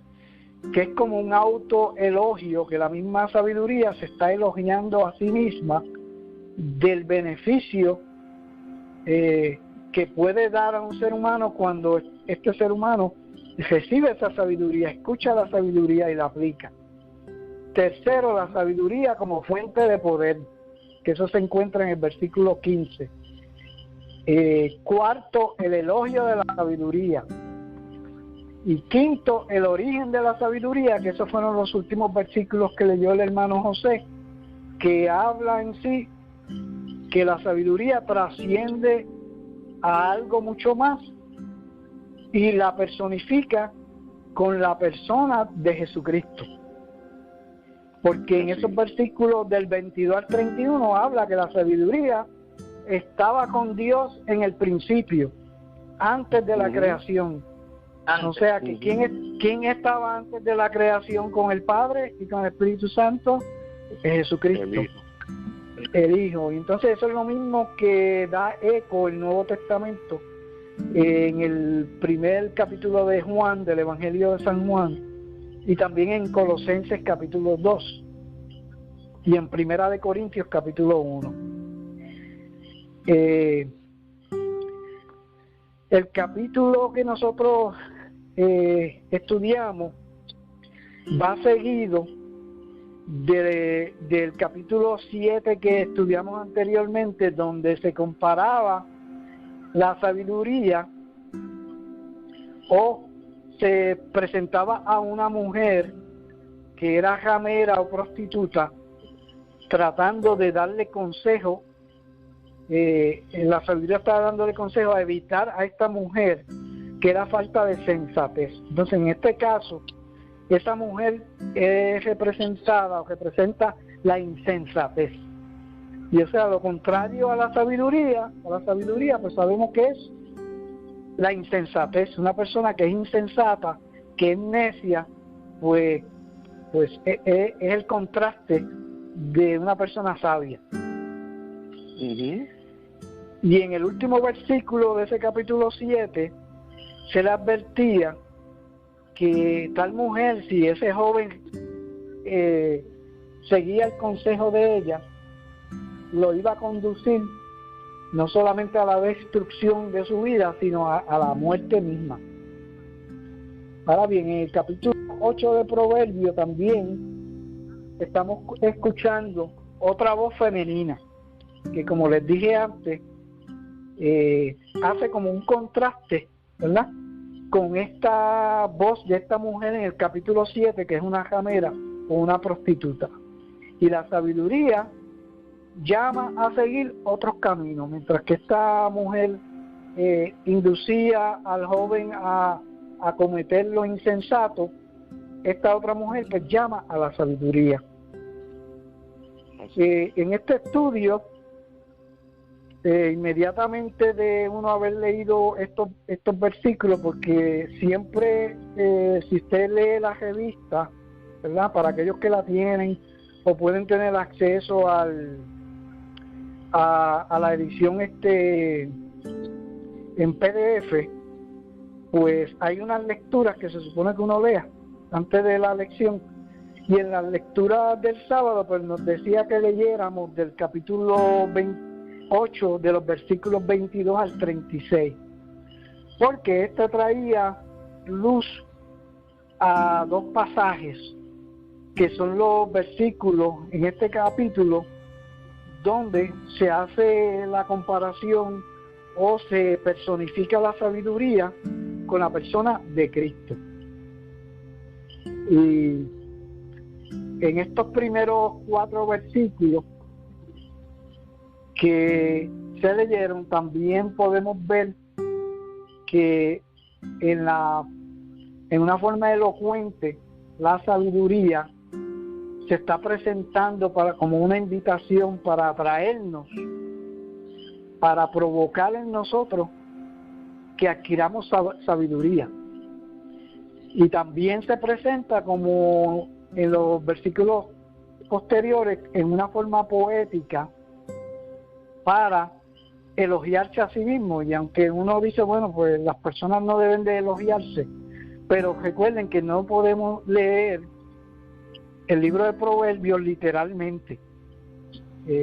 que es como un autoelogio, que la misma sabiduría se está elogiando a sí misma del beneficio que puede dar a un ser humano cuando este ser humano recibe esa sabiduría, escucha la sabiduría y la aplica. Tercero, la sabiduría como fuente de poder, que eso se encuentra en el versículo 15. Cuarto, el elogio de la sabiduría. Y quinto, el origen de la sabiduría, que esos fueron los últimos versículos que leyó el hermano José, que habla en sí que la sabiduría trasciende a algo mucho más y la personifica con la persona de Jesucristo. Porque en esos versículos del 22 al 31 habla que la sabiduría estaba con Dios en el principio, antes de la creación. O sea, que ¿quién estaba antes de la creación con el Padre y con el Espíritu Santo? Jesucristo, el Hijo. Y entonces eso es lo mismo que da eco el Nuevo Testamento en el primer capítulo de Juan, del Evangelio de San Juan, y también en Colosenses capítulo 2 y en Primera de Corintios capítulo 1. El capítulo que nosotros estudiamos va seguido del capítulo 7 que estudiamos anteriormente, donde se comparaba la sabiduría o se presentaba a una mujer que era ramera o prostituta, tratando de darle consejo. La sabiduría estaba dándole consejo a evitar a esta mujer, que era falta de sensatez. Entonces, en este caso, esa mujer es representada o representa la insensatez. Y o sea, lo contrario a la sabiduría, pues sabemos que es la insensatez. Una persona que es insensata, que es necia, pues es el contraste de una persona sabia. Y en el último versículo de ese capítulo 7 se le advertía que tal mujer, si ese joven seguía el consejo de ella, lo iba a conducir no solamente a la destrucción de su vida, sino a la muerte misma. Ahora bien, en el capítulo 8 de Proverbios también estamos escuchando otra voz femenina, que como les dije antes, hace como un contraste, ¿verdad?, con esta voz de esta mujer en el capítulo 7, que es una ramera o una prostituta. Y la sabiduría llama a seguir otros caminos, mientras que esta mujer inducía al joven a cometer lo insensato, esta otra mujer pues llama a la sabiduría. En este estudio, inmediatamente de uno haber leído estos versículos, porque siempre, si usted lee la revista, ¿verdad?, para aquellos que la tienen o pueden tener acceso a la edición en PDF, pues hay unas lecturas que se supone que uno lea antes de la lección, y en las lecturas del sábado pues nos decía que leyéramos del capítulo 28, de los versículos 22 al 36, porque traía luz a dos pasajes que son los versículos en este capítulo donde se hace la comparación o se personifica la sabiduría con la persona de Cristo. Y en estos primeros 4 versículos que se leyeron, también podemos ver que en una forma elocuente la sabiduría se está presentando como una invitación para atraernos, para provocar en nosotros que adquiramos sabiduría. Y también se presenta como en los versículos posteriores en una forma poética para elogiarse a sí mismo. Y aunque uno dice, bueno, pues las personas no deben de elogiarse, pero recuerden que no podemos leer el libro de Proverbios literalmente.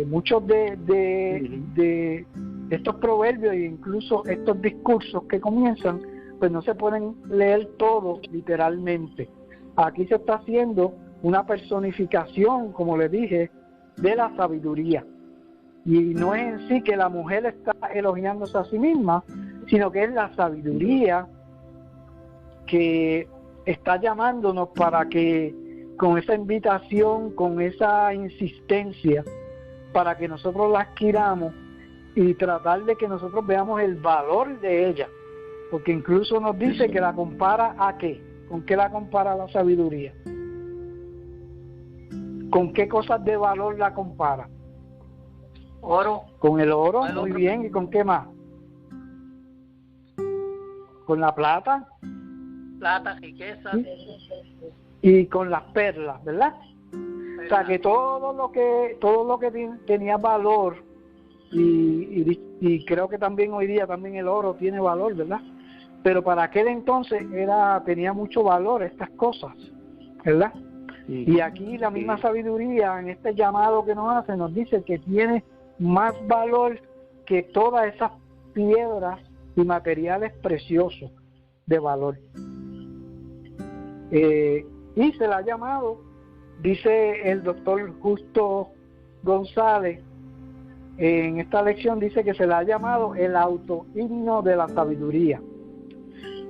Muchos de estos proverbios e incluso estos discursos que comienzan, pues no se pueden leer todos literalmente. Aquí se está haciendo una personificación, como les dije, de la sabiduría. Y no es en sí que la mujer está elogiándose a sí misma, sino que es la sabiduría que está llamándonos para que con esa invitación, con esa insistencia, para que nosotros la adquiramos y tratar de que nosotros veamos el valor de ella. Porque incluso nos dice que la compara ¿a qué? ¿Con qué la compara la sabiduría? ¿Con qué cosas de valor la compara? Oro. Con el oro, muy bien. ¿Y con qué más? Con la plata. Plata, riqueza. Y con las perlas, ¿verdad? O sea que todo lo que tenía valor, y creo que también hoy día también el oro tiene valor, ¿verdad? Pero para aquel entonces tenía mucho valor estas cosas, ¿verdad? Sí. Y aquí la misma sabiduría en este llamado que nos hace nos dice que tiene más valor que todas esas piedras y materiales preciosos de valor. Y se la ha llamado, dice el doctor Justo González, en esta lección dice que se la ha llamado el autohimno de la sabiduría.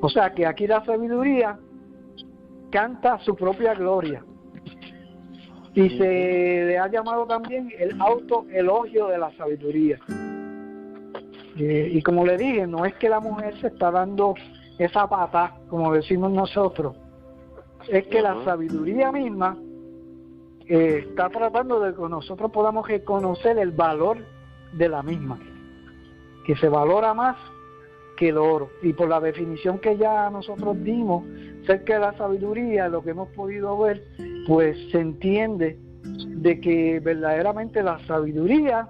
O sea que aquí la sabiduría canta su propia gloria. Y se le ha llamado también el autoelogio de la sabiduría. Y como le dije, no es que la mujer se está dando esa pata, como decimos nosotros, es que la sabiduría misma está tratando de que nosotros podamos reconocer el valor de la misma, que se valora más que el oro. Y por la definición que ya nosotros dimos acerca de la sabiduría, lo que hemos podido ver, pues se entiende de que verdaderamente la sabiduría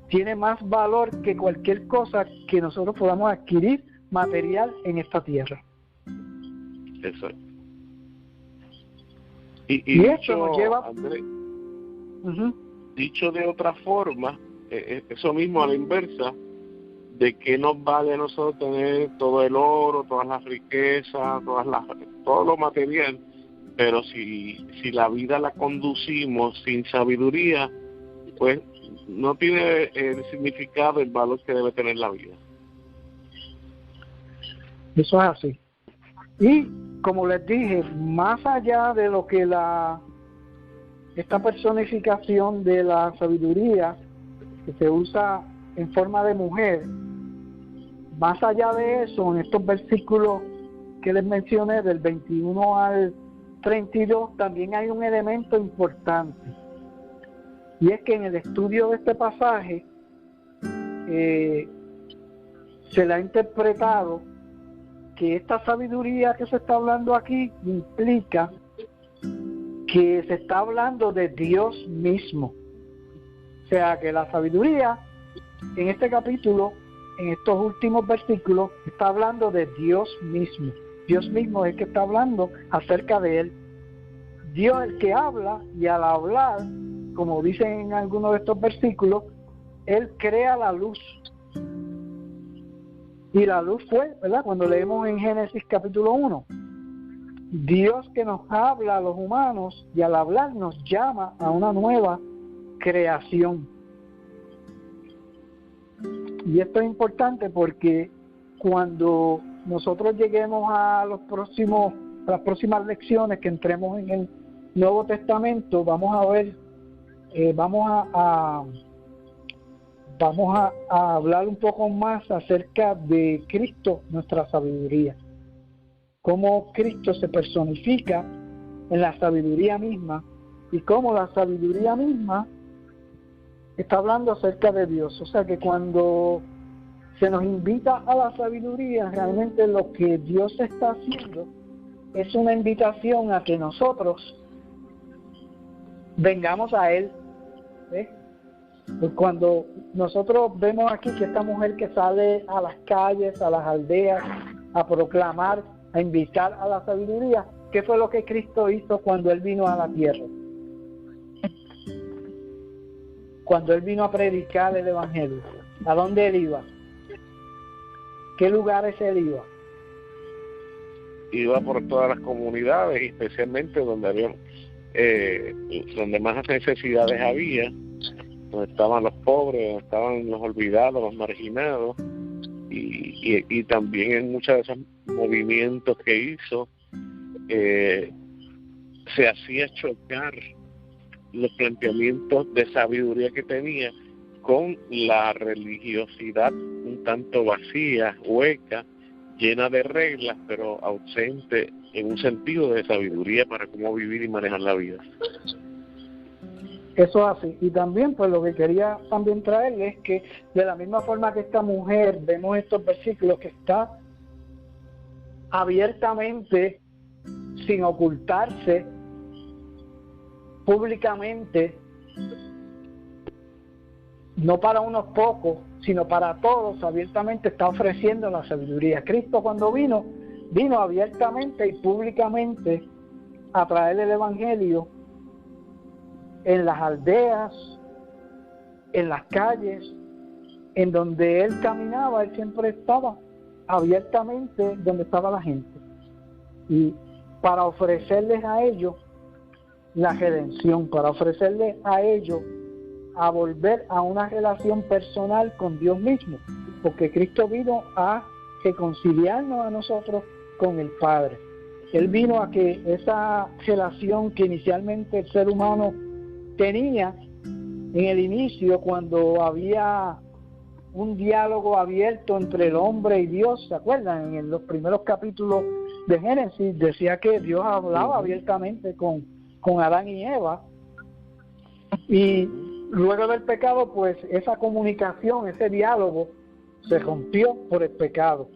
tiene más valor que cualquier cosa que nosotros podamos adquirir material en esta tierra. Exacto. Y esto nos lleva, Andrés, dicho de otra forma, eso mismo a la inversa, ¿de qué nos vale a nosotros tener todo el oro, todas las riquezas, todo lo material? Pero si la vida la conducimos sin sabiduría, pues no tiene el significado, el valor que debe tener la vida. Eso es así. Y como les dije, más allá de lo que esta personificación de la sabiduría que se usa en forma de mujer, más allá de eso, en estos versículos que les mencioné, del 21 al 32, también hay un elemento importante. Y es que en el estudio de este pasaje se le ha interpretado que esta sabiduría que se está hablando aquí implica que se está hablando de Dios mismo. O sea que la sabiduría en este capítulo, en estos últimos versículos, está hablando de Dios mismo. Dios mismo es el que está hablando acerca de Él. Dios es el que habla, y al hablar, como dicen en algunos de estos versículos, Él crea la luz. Y la luz fue, ¿verdad? Cuando leemos en Génesis capítulo 1, Dios que nos habla a los humanos, y al hablar nos llama a una nueva creación. Y esto es importante porque cuando nosotros lleguemos a las próximas lecciones, que entremos en el Nuevo Testamento, vamos a ver, vamos a hablar un poco más acerca de Cristo, nuestra sabiduría. Cómo Cristo se personifica en la sabiduría misma y cómo la sabiduría misma está hablando acerca de Dios. O sea que cuando se nos invita a la sabiduría, realmente lo que Dios está haciendo es una invitación a que nosotros vengamos a Él. Pues cuando nosotros vemos aquí que esta mujer que sale a las calles, a las aldeas, a proclamar, a invitar a la sabiduría, ¿qué fue lo que Cristo hizo cuando Él vino a la tierra? Cuando Él vino a predicar el Evangelio, ¿a dónde Él iba? ¿Qué lugares Él iba? Iba por todas las comunidades, especialmente donde más necesidades había, donde estaban los pobres, donde estaban los olvidados, los marginados, y también en muchos de esos movimientos que hizo, se hacía chocar los planteamientos de sabiduría que tenía con la religiosidad un tanto vacía, hueca, llena de reglas, pero ausente en un sentido de sabiduría para cómo vivir y manejar la vida. Eso es así. Y también, pues lo que quería también traerles es que de la misma forma que esta mujer, vemos estos versículos que está abiertamente, sin ocultarse, públicamente, no para unos pocos, sino para todos, abiertamente está ofreciendo la sabiduría. Cristo cuando vino abiertamente y públicamente a traer el Evangelio en las aldeas, en las calles, en donde Él caminaba, Él siempre estaba abiertamente donde estaba la gente. Y para ofrecerles a ellos la redención, para ofrecerles a ellos a volver a una relación personal con Dios mismo, porque Cristo vino a reconciliarnos a nosotros con el Padre. Él vino a que esa relación que inicialmente el ser humano tenía en el inicio, cuando había un diálogo abierto entre el hombre y Dios, ¿se acuerdan? En los primeros capítulos de Génesis decía que Dios hablaba abiertamente con Adán y Eva, y luego del pecado, pues esa comunicación, ese diálogo se rompió por el pecado.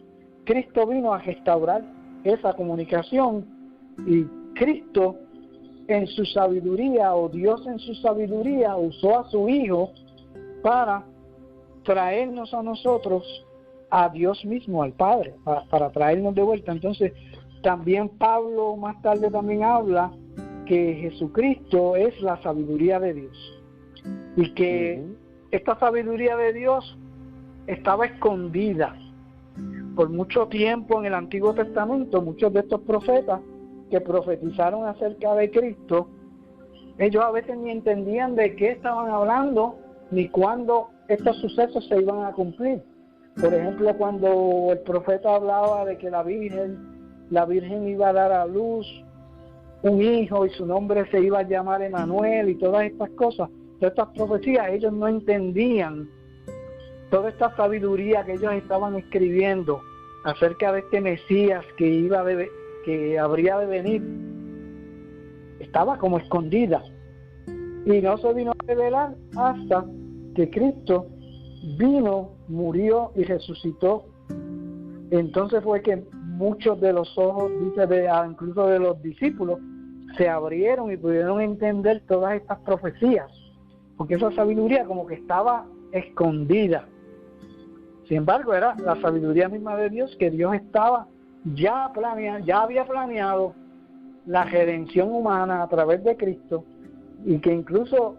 Cristo vino a restaurar esa comunicación, y Cristo en su sabiduría, o Dios en su sabiduría, usó a su Hijo para traernos a nosotros a Dios mismo, al Padre, para traernos de vuelta. Entonces también Pablo más tarde también habla que Jesucristo es la sabiduría de Dios, y que esta sabiduría de Dios estaba escondida por mucho tiempo en el Antiguo Testamento. Muchos de estos profetas que profetizaron acerca de Cristo, ellos a veces ni entendían de qué estaban hablando ni cuándo estos sucesos se iban a cumplir. Por ejemplo, cuando el profeta hablaba de que la Virgen iba a dar a luz un hijo y su nombre se iba a llamar Emanuel, y todas estas cosas, todas estas profecías, ellos no entendían toda esta sabiduría que ellos estaban escribiendo acerca de este Mesías que habría de venir. Estaba como escondida y no se vino a revelar hasta que Cristo vino, murió y resucitó. Entonces fue que muchos de los ojos, incluso de los discípulos, se abrieron y pudieron entender todas estas profecías, porque esa sabiduría como que estaba escondida. Sin embargo, era la sabiduría misma de Dios, que Dios estaba ya había planeado la redención humana a través de Cristo, y que incluso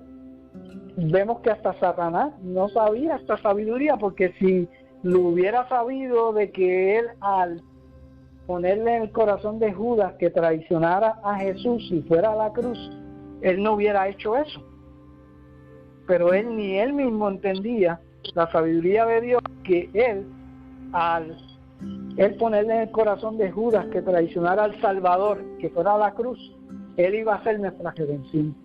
vemos que hasta Satanás no sabía esta sabiduría, porque si lo hubiera sabido, de que él, al ponerle en el corazón de Judas que traicionara a Jesús y fuera a la cruz, él no hubiera hecho eso. Pero él ni él mismo entendía la sabiduría de Dios, que él, al él ponerle en el corazón de Judas que traicionara al Salvador, que fuera a la cruz, él iba a ser nuestra redención.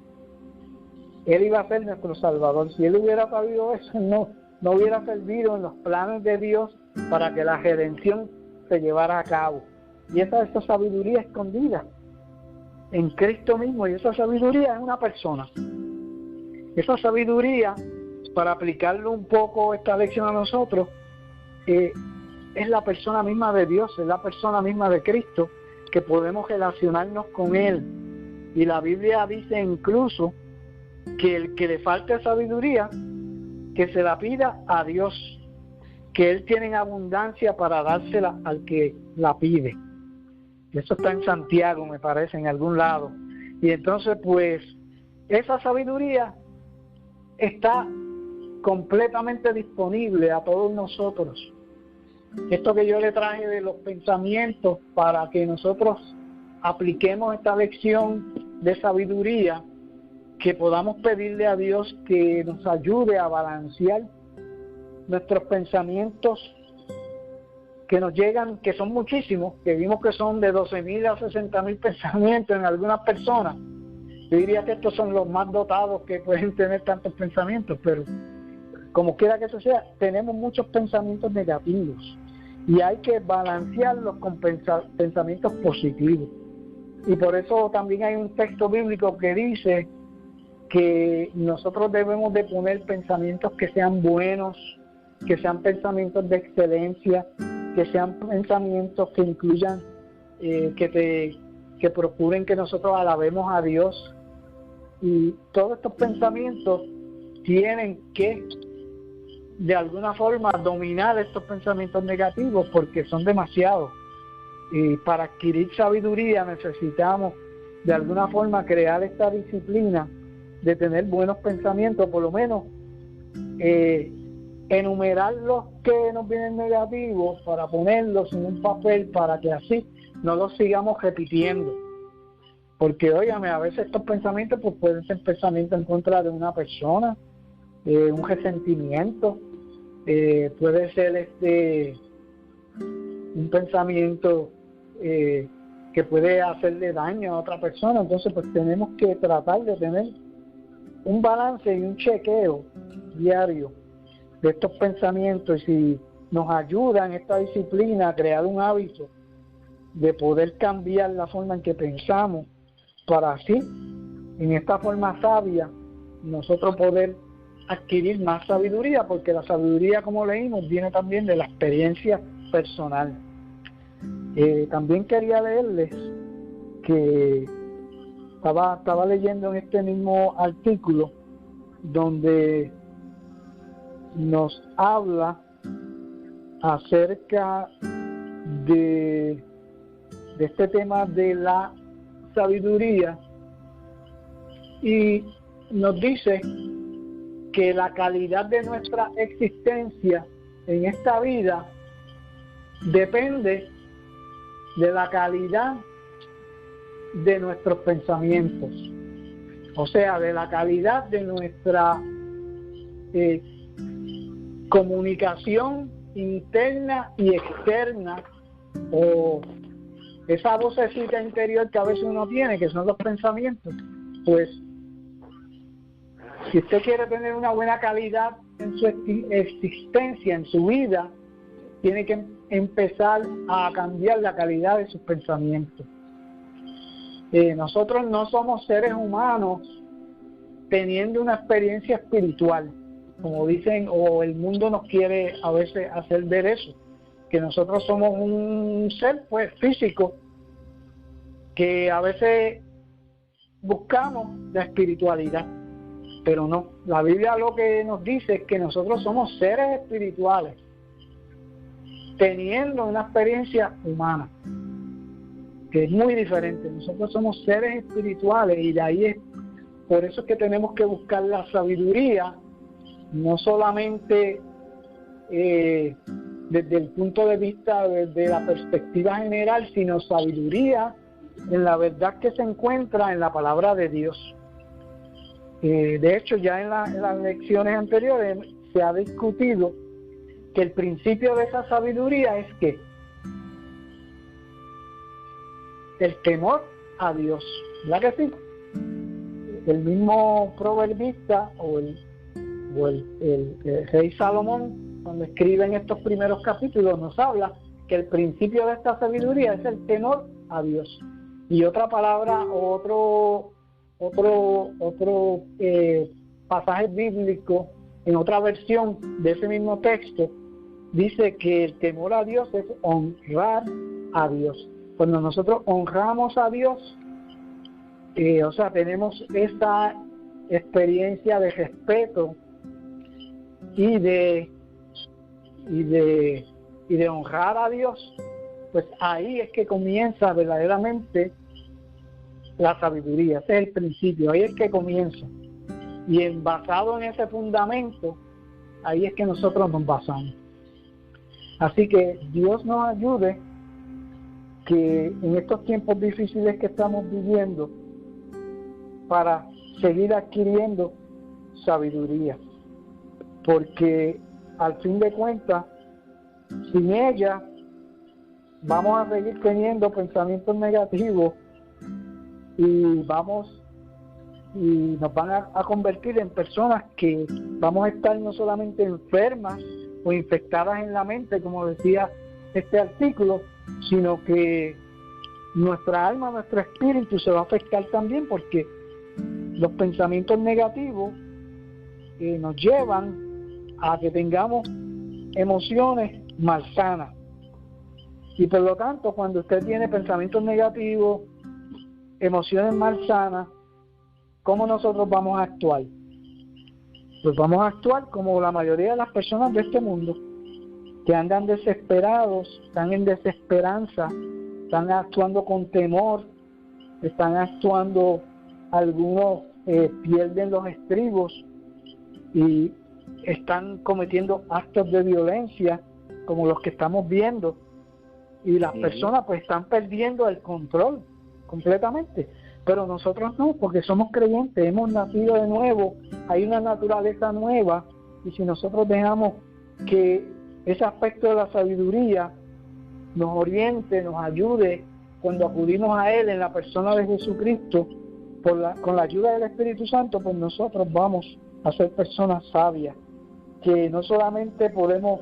Él iba a ser nuestro Salvador. Si él hubiera sabido eso, no hubiera servido en los planes de Dios para que la redención se llevara a cabo. Y esa es sabiduría escondida en Cristo mismo, y esa sabiduría es una persona. Esa sabiduría, para aplicarlo un poco esta lección a nosotros, es la persona misma de Dios, es la persona misma de Cristo, que podemos relacionarnos con Él. Y la Biblia dice incluso que el que le falte sabiduría, que se la pida a Dios, que Él tiene en abundancia para dársela al que la pide. Eso está en Santiago, me parece, en algún lado. Y entonces, pues, esa sabiduría está completamente disponible a todos nosotros. Esto que yo le traje de los pensamientos para que nosotros apliquemos esta lección de sabiduría, que podamos pedirle a Dios que nos ayude a balancear nuestros pensamientos que nos llegan, que son muchísimos, que vimos que son de 12,000 a 60,000 pensamientos en algunas personas. Yo diría que estos son los más dotados que pueden tener tantos pensamientos, pero como quiera que eso sea, tenemos muchos pensamientos negativos y hay que balancearlos con pensamientos positivos. Y por eso también hay un texto bíblico que dice que nosotros debemos de poner pensamientos que sean buenos, que sean pensamientos de excelencia, que sean pensamientos que incluyan, que procuren que nosotros alabemos a Dios. Y todos estos pensamientos tienen que, de alguna forma, dominar estos pensamientos negativos, porque son demasiados. Y para adquirir sabiduría necesitamos, de alguna forma, crear esta disciplina de tener buenos pensamientos, por lo menos enumerar los que nos vienen negativos para ponerlos en un papel para que así no los sigamos repitiendo. Porque, óigame, a veces estos pensamientos pues pueden ser pensamientos en contra de una persona, un resentimiento, puede ser un pensamiento que puede hacerle daño a otra persona. Entonces, pues tenemos que tratar de tener un balance y un chequeo diario de estos pensamientos, y si nos ayuda en esta disciplina a crear un hábito de poder cambiar la forma en que pensamos, para así, en esta forma sabia, nosotros poder adquirir más sabiduría, porque la sabiduría, como leímos, viene también de la experiencia personal. También quería leerles que estaba leyendo en este mismo artículo donde nos habla acerca de este tema de la sabiduría, y nos dice que la calidad de nuestra existencia en esta vida depende de la calidad de nuestros pensamientos, o sea, de la calidad de nuestra comunicación interna y externa, o esa vocecita interior que a veces uno tiene, que son los pensamientos. Pues si usted quiere tener una buena calidad en su existencia, en su vida, tiene que empezar a cambiar la calidad de sus pensamientos. Nosotros no somos seres humanos teniendo una experiencia espiritual, como dicen, o el mundo nos quiere a veces hacer ver eso, que nosotros somos un ser pues físico, que a veces buscamos la espiritualidad, pero no. La Biblia lo que nos dice es que nosotros somos seres espirituales teniendo una experiencia humana, que es muy diferente. Nosotros somos seres espirituales, y de ahí es, por eso es que tenemos que buscar la sabiduría, no solamente desde el punto de vista, desde la perspectiva general, sino sabiduría en la verdad que se encuentra en la palabra de Dios. De hecho, ya en las lecciones anteriores se ha discutido que el principio de esa sabiduría es que el temor a Dios. ¿Verdad que sí? El mismo proverbista o el rey Salomón, cuando escribe en estos primeros capítulos, nos habla que el principio de esta sabiduría es el temor a Dios. Y otra palabra, otro pasaje bíblico en otra versión de ese mismo texto dice que el temor a Dios es honrar a Dios. Cuando nosotros honramos a Dios, o sea, tenemos esta experiencia de respeto y de honrar a Dios, pues ahí es que comienza verdaderamente la sabiduría. Ese es el principio, ahí es que comienza. Y basado en ese fundamento, ahí es que nosotros nos basamos. Así que Dios nos ayude que en estos tiempos difíciles que estamos viviendo, para seguir adquiriendo sabiduría, porque al fin de cuentas, sin ella vamos a seguir teniendo pensamientos negativos y nos van a convertir en personas que vamos a estar no solamente enfermas o infectadas en la mente, como decía este artículo, sino que nuestra alma, nuestro espíritu se va a afectar también, porque los pensamientos negativos nos llevan a que tengamos emociones malsanas. Y por lo tanto, cuando usted tiene pensamientos negativos, emociones malsanas, ¿cómo nosotros vamos a actuar? Pues vamos a actuar como la mayoría de las personas de este mundo, que andan desesperados, están en desesperanza, están actuando con temor, están actuando, algunos pierden los estribos y están cometiendo actos de violencia como los que estamos viendo, y las personas pues están perdiendo el control completamente. Pero nosotros no, porque somos creyentes, hemos nacido de nuevo, hay una naturaleza nueva, y si nosotros dejamos que ese aspecto de la sabiduría nos oriente, nos ayude, cuando acudimos a Él en la persona de Jesucristo, con la ayuda del Espíritu Santo, pues nosotros vamos a ser personas sabias, que no solamente podemos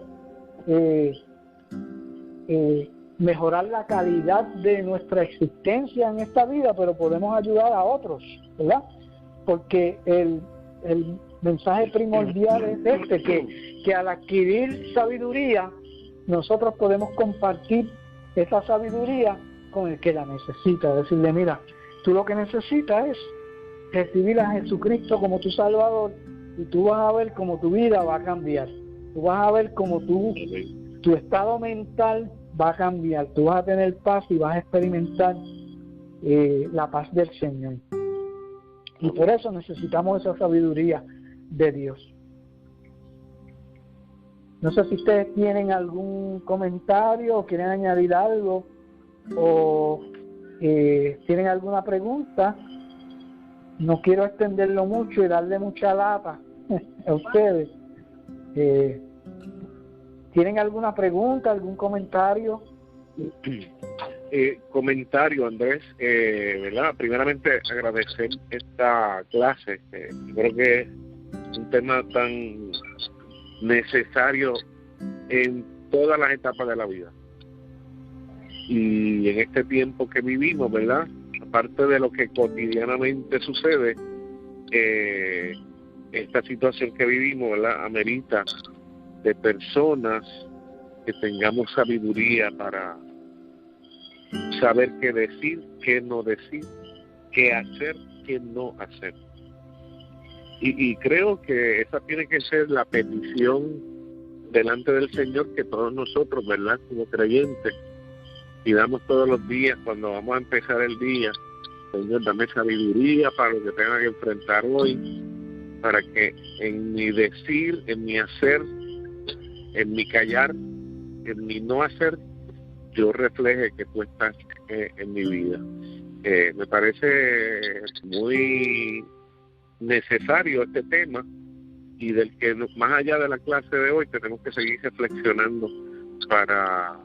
mejorar la calidad de nuestra existencia en esta vida, pero podemos ayudar a otros, ¿verdad? Porque el mensaje primordial es que al adquirir sabiduría, nosotros podemos compartir esa sabiduría con el que la necesita, decirle, mira, tú lo que necesitas es recibir a Jesucristo como tu Salvador, y tú vas a ver cómo tu vida va a cambiar. Tú vas a ver cómo tu estado mental va a cambiar. Tú vas a tener paz y vas a experimentar la paz del Señor. Y por eso necesitamos esa sabiduría de Dios. No sé si ustedes tienen algún comentario o quieren añadir algo, o tienen alguna pregunta. No quiero extenderlo mucho y darle mucha lata a ustedes. ¿Tienen alguna pregunta, algún comentario? Comentario, Andrés, ¿verdad? Primeramente, agradecer esta clase. Creo que es un tema tan necesario en todas las etapas de la vida. Y en este tiempo que vivimos, ¿verdad? Aparte de lo que cotidianamente sucede, esta situación que vivimos, ¿verdad?, amerita de personas que tengamos sabiduría para saber qué decir, qué no decir, qué hacer, qué no hacer. Y creo que esa tiene que ser la petición delante del Señor, que todos nosotros, ¿verdad?, como creyentes, pidamos todos los días cuando vamos a empezar el día. Señor, dame sabiduría para lo que tenga que enfrentar hoy, para que en mi decir, en mi hacer, en mi callar, en mi no hacer, yo refleje que tú estás en mi vida. Me parece muy necesario este tema, y del que más allá de la clase de hoy tenemos que seguir reflexionando para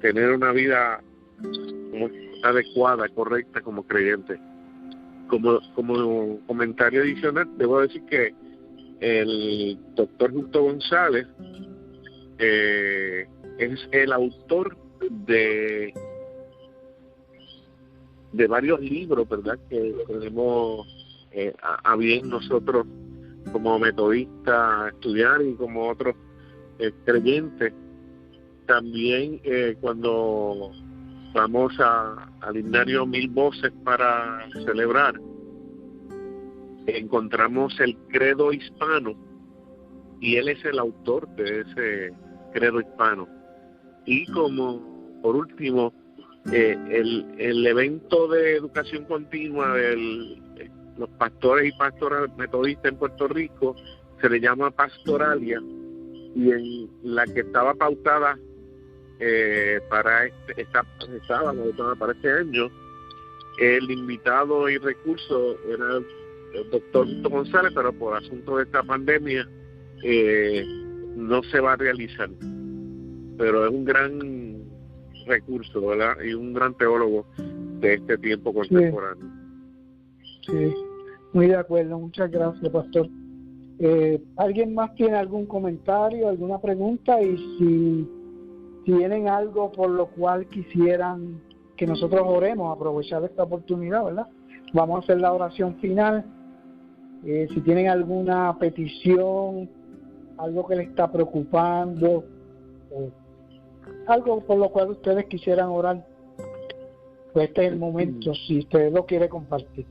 tener una vida, adecuada, correcta como creyente. Como comentario adicional, debo decir que el doctor Justo González es el autor de varios libros, ¿verdad?, que tenemos a bien nosotros como metodistas estudiar y como otros creyentes. También cuando vamos al himnario Mil Voces para celebrar, encontramos el credo hispano y él es el autor de ese credo hispano. Y como por último, el evento de educación continua de los pastores y pastoras metodistas en Puerto Rico se le llama Pastoralia, y en la que estaba pautada para para este año, el invitado y recurso era el doctor Justo González, pero por asunto de esta pandemia no se va a realizar, pero es un gran recurso, ¿verdad?, y un gran teólogo de este tiempo contemporáneo. Sí, muy de acuerdo, muchas gracias, pastor. ¿Alguien más tiene algún comentario, alguna pregunta? Y si tienen algo por lo cual quisieran que nosotros oremos, aprovechar esta oportunidad, ¿verdad? Vamos a hacer la oración final. Si tienen alguna petición, algo que les está preocupando, algo por lo cual ustedes quisieran orar, pues este es el momento, si ustedes lo quieren compartir.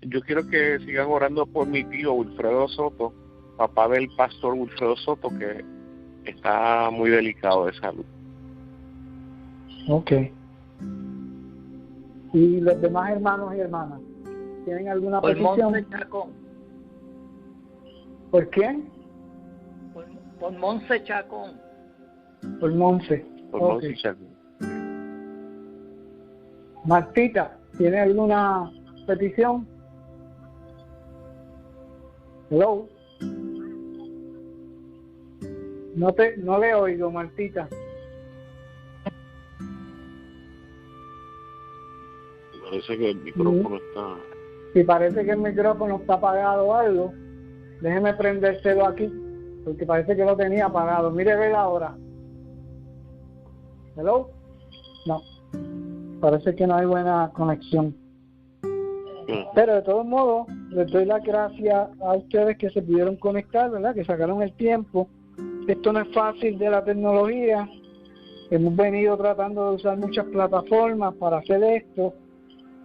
Yo quiero que sigan orando por mi tío Wilfredo Soto, papá del pastor Wilfredo Soto, que está muy delicado de salud. Ok. ¿Y los demás hermanos y hermanas tienen alguna petición? Monse Chacón. ¿Por quién? Por Monse Chacón. Por Monse. Por Okay. Monse Chacón. Martita, ¿tiene alguna petición? Hello. No le oigo, Martita. Parece que el micrófono está... Si parece que el micrófono está apagado o algo, déjeme prendérselo aquí, porque parece que lo tenía apagado. Mire, ve ahora. ¿Hello? No. Parece que no hay buena conexión. Pero de todos modos, les doy las gracias a ustedes que se pudieron conectar, ¿verdad?, que sacaron el tiempo. Esto no es fácil de la tecnología. Hemos venido tratando de usar muchas plataformas para hacer esto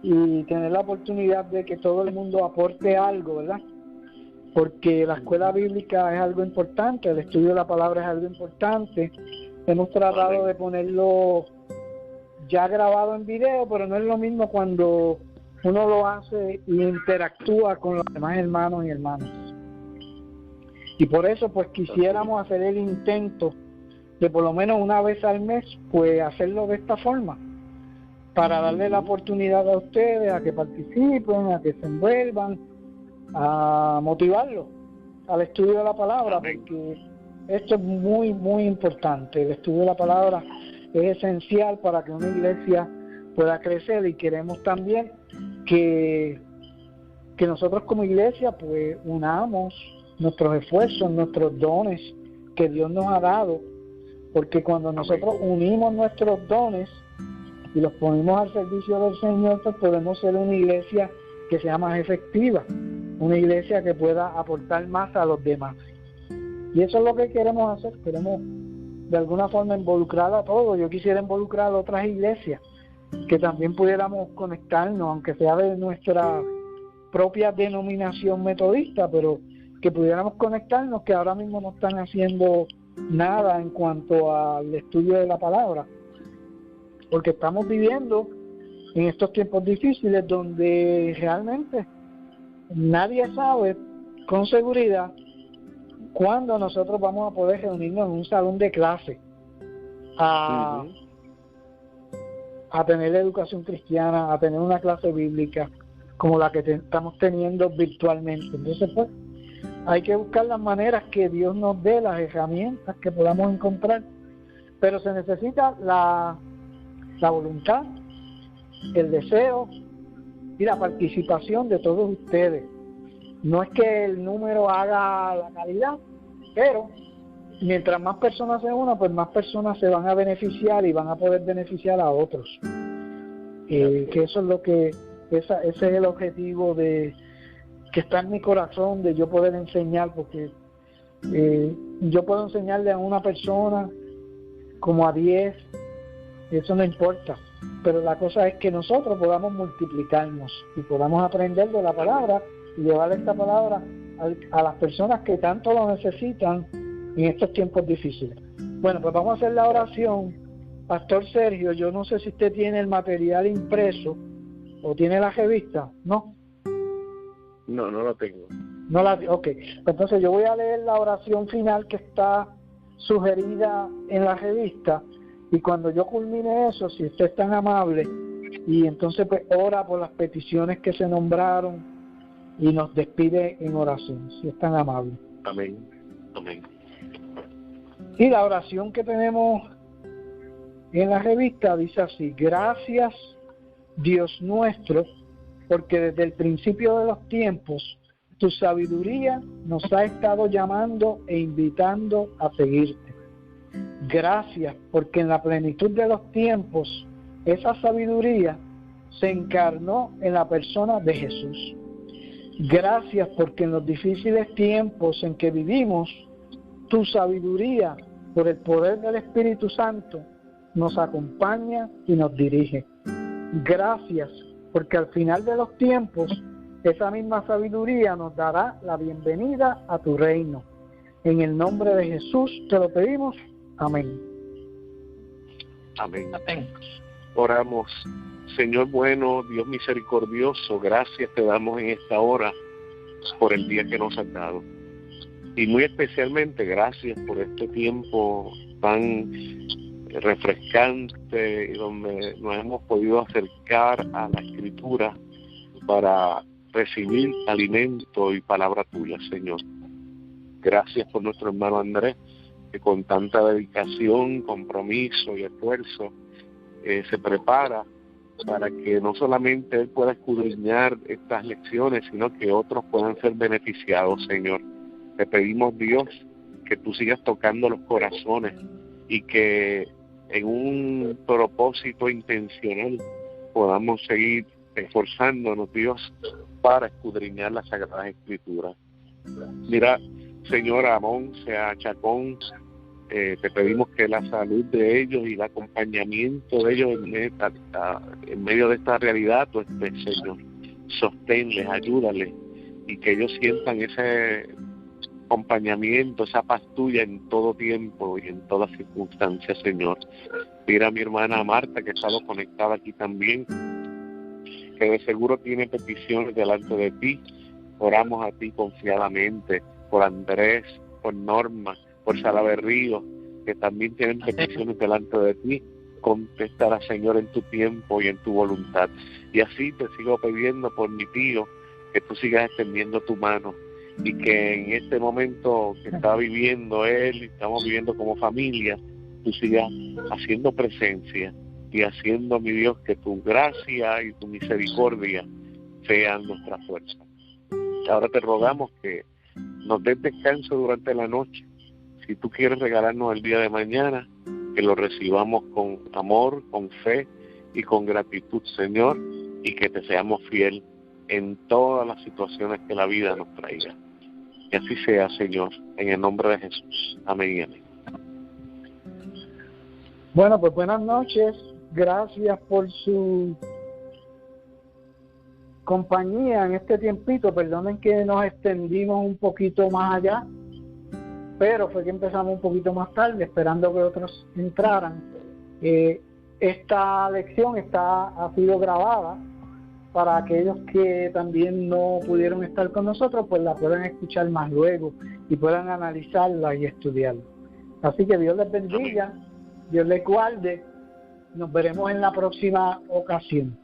y tener la oportunidad de que todo el mundo aporte algo, ¿verdad? Porque la escuela bíblica es algo importante, el estudio de la palabra es algo importante. Hemos tratado de ponerlo ya grabado en video, pero no es lo mismo cuando uno lo hace y interactúa con los demás hermanos y hermanas. Y por eso pues quisiéramos hacer el intento de por lo menos una vez al mes pues hacerlo de esta forma, para darle la oportunidad a ustedes a que participen, a que se envuelvan, a motivarlos al estudio de la palabra, porque esto es muy, muy importante. El estudio de la palabra es esencial para que una iglesia pueda crecer, y queremos también que nosotros como iglesia pues unamos nuestros esfuerzos, nuestros dones que Dios nos ha dado, porque cuando nosotros unimos nuestros dones y los ponemos al servicio del Señor, pues podemos ser una iglesia que sea más efectiva, una iglesia que pueda aportar más a los demás. Y eso es lo que queremos hacer. Queremos de alguna forma involucrar a todos. Yo quisiera involucrar a otras iglesias que también pudiéramos conectarnos, aunque sea de nuestra propia denominación metodista, pero que pudiéramos conectarnos, que ahora mismo no están haciendo nada en cuanto al estudio de la palabra, porque estamos viviendo en estos tiempos difíciles donde realmente nadie sabe con seguridad cuándo nosotros vamos a poder reunirnos en un salón de clase a tener educación cristiana, a tener una clase bíblica como la que estamos teniendo virtualmente. Entonces pues hay que buscar las maneras que Dios nos dé, las herramientas que podamos encontrar, pero se necesita la voluntad, el deseo y la participación de todos ustedes. No es que el número haga la calidad, pero mientras más personas se unan, pues más personas se van a beneficiar y van a poder beneficiar a otros. Que eso es lo que, ese es el objetivo de que está en mi corazón, de yo poder enseñar, porque yo puedo enseñarle a una persona como a 10, eso no importa, pero la cosa es que nosotros podamos multiplicarnos y podamos aprender de la palabra y llevar esta palabra a las personas que tanto lo necesitan en estos tiempos difíciles. Bueno, pues vamos a hacer la oración. Pastor Sergio, yo no sé si usted tiene el material impreso o tiene la revista, ¿no? No lo tengo. No la, ok, entonces yo voy a leer la oración final que está sugerida en la revista, y cuando yo culmine eso, si usted es tan amable, y entonces pues ora por las peticiones que se nombraron y nos despide en oración, si es tan amable. Amén. Amén. Y la oración que tenemos en la revista dice así: gracias, Dios nuestro, porque desde el principio de los tiempos tu sabiduría nos ha estado llamando e invitando a seguirte. Gracias, porque en la plenitud de los tiempos esa sabiduría se encarnó en la persona de Jesús. Gracias, porque en los difíciles tiempos en que vivimos, tu sabiduría, por el poder del Espíritu Santo, nos acompaña y nos dirige. Gracias, porque al final de los tiempos, esa misma sabiduría nos dará la bienvenida a tu reino. En el nombre de Jesús te lo pedimos. Amén. Amén. Amén. Oramos. Señor bueno, Dios misericordioso, gracias te damos en esta hora por el día que nos has dado. Y muy especialmente gracias por este tiempo tan refrescante donde nos hemos podido acercar a la Escritura para recibir alimento y palabra tuya, Señor. Gracias por nuestro hermano Andrés, que con tanta dedicación, compromiso y esfuerzo se prepara para que no solamente él pueda escudriñar estas lecciones, sino que otros puedan ser beneficiados, Señor. Te pedimos, Dios, que tú sigas tocando los corazones y que en un propósito intencional podamos seguir esforzándonos, Dios, para escudriñar las Sagradas Escrituras. Mira, Señor, a Monse, a Chacón, te pedimos que la salud de ellos y el acompañamiento de ellos en medio de esta realidad, tú estés, Señor. Sosténles, ayúdales, y que ellos sientan ese acompañamiento, esa paz tuya en todo tiempo y en todas circunstancias, Señor. Mira a mi hermana Marta, que ha estado conectada aquí también, que de seguro tiene peticiones delante de ti. Oramos a ti confiadamente por Andrés, por Norma, por Salaberrío, que también tienen peticiones delante de ti. Contestará, Señor, en tu tiempo y en tu voluntad. Y así te sigo pidiendo por mi tío, que tú sigas extendiendo tu mano, y que en este momento que está viviendo él, y estamos viviendo como familia, tú sigas haciendo presencia y haciendo, mi Dios, que tu gracia y tu misericordia sean nuestra fuerza. Ahora te rogamos que nos des descanso durante la noche. Si tú quieres regalarnos el día de mañana, que lo recibamos con amor, con fe y con gratitud, Señor, y que te seamos fiel en todas las situaciones que la vida nos traiga. Que así sea, Señor, en el nombre de Jesús. Amén y amén. Bueno, pues buenas noches. Gracias por su compañía en este tiempito. Perdonen que nos extendimos un poquito más allá, pero fue que empezamos un poquito más tarde, esperando que otros entraran. Esta lección ha sido grabada para aquellos que también no pudieron estar con nosotros, pues la puedan escuchar más luego y puedan analizarla y estudiarla. Así que Dios les bendiga, Dios les guarde. Nos veremos en la próxima ocasión.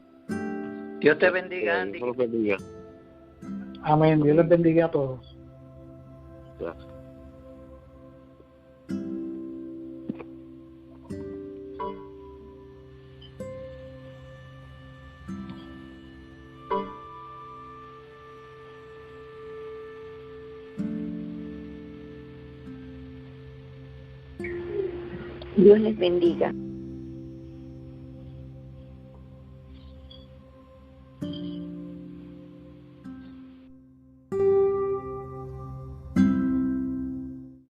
Dios te bendiga, Andy. Dios los bendiga. Amén. Dios les bendiga a todos. Gracias. Dios les bendiga.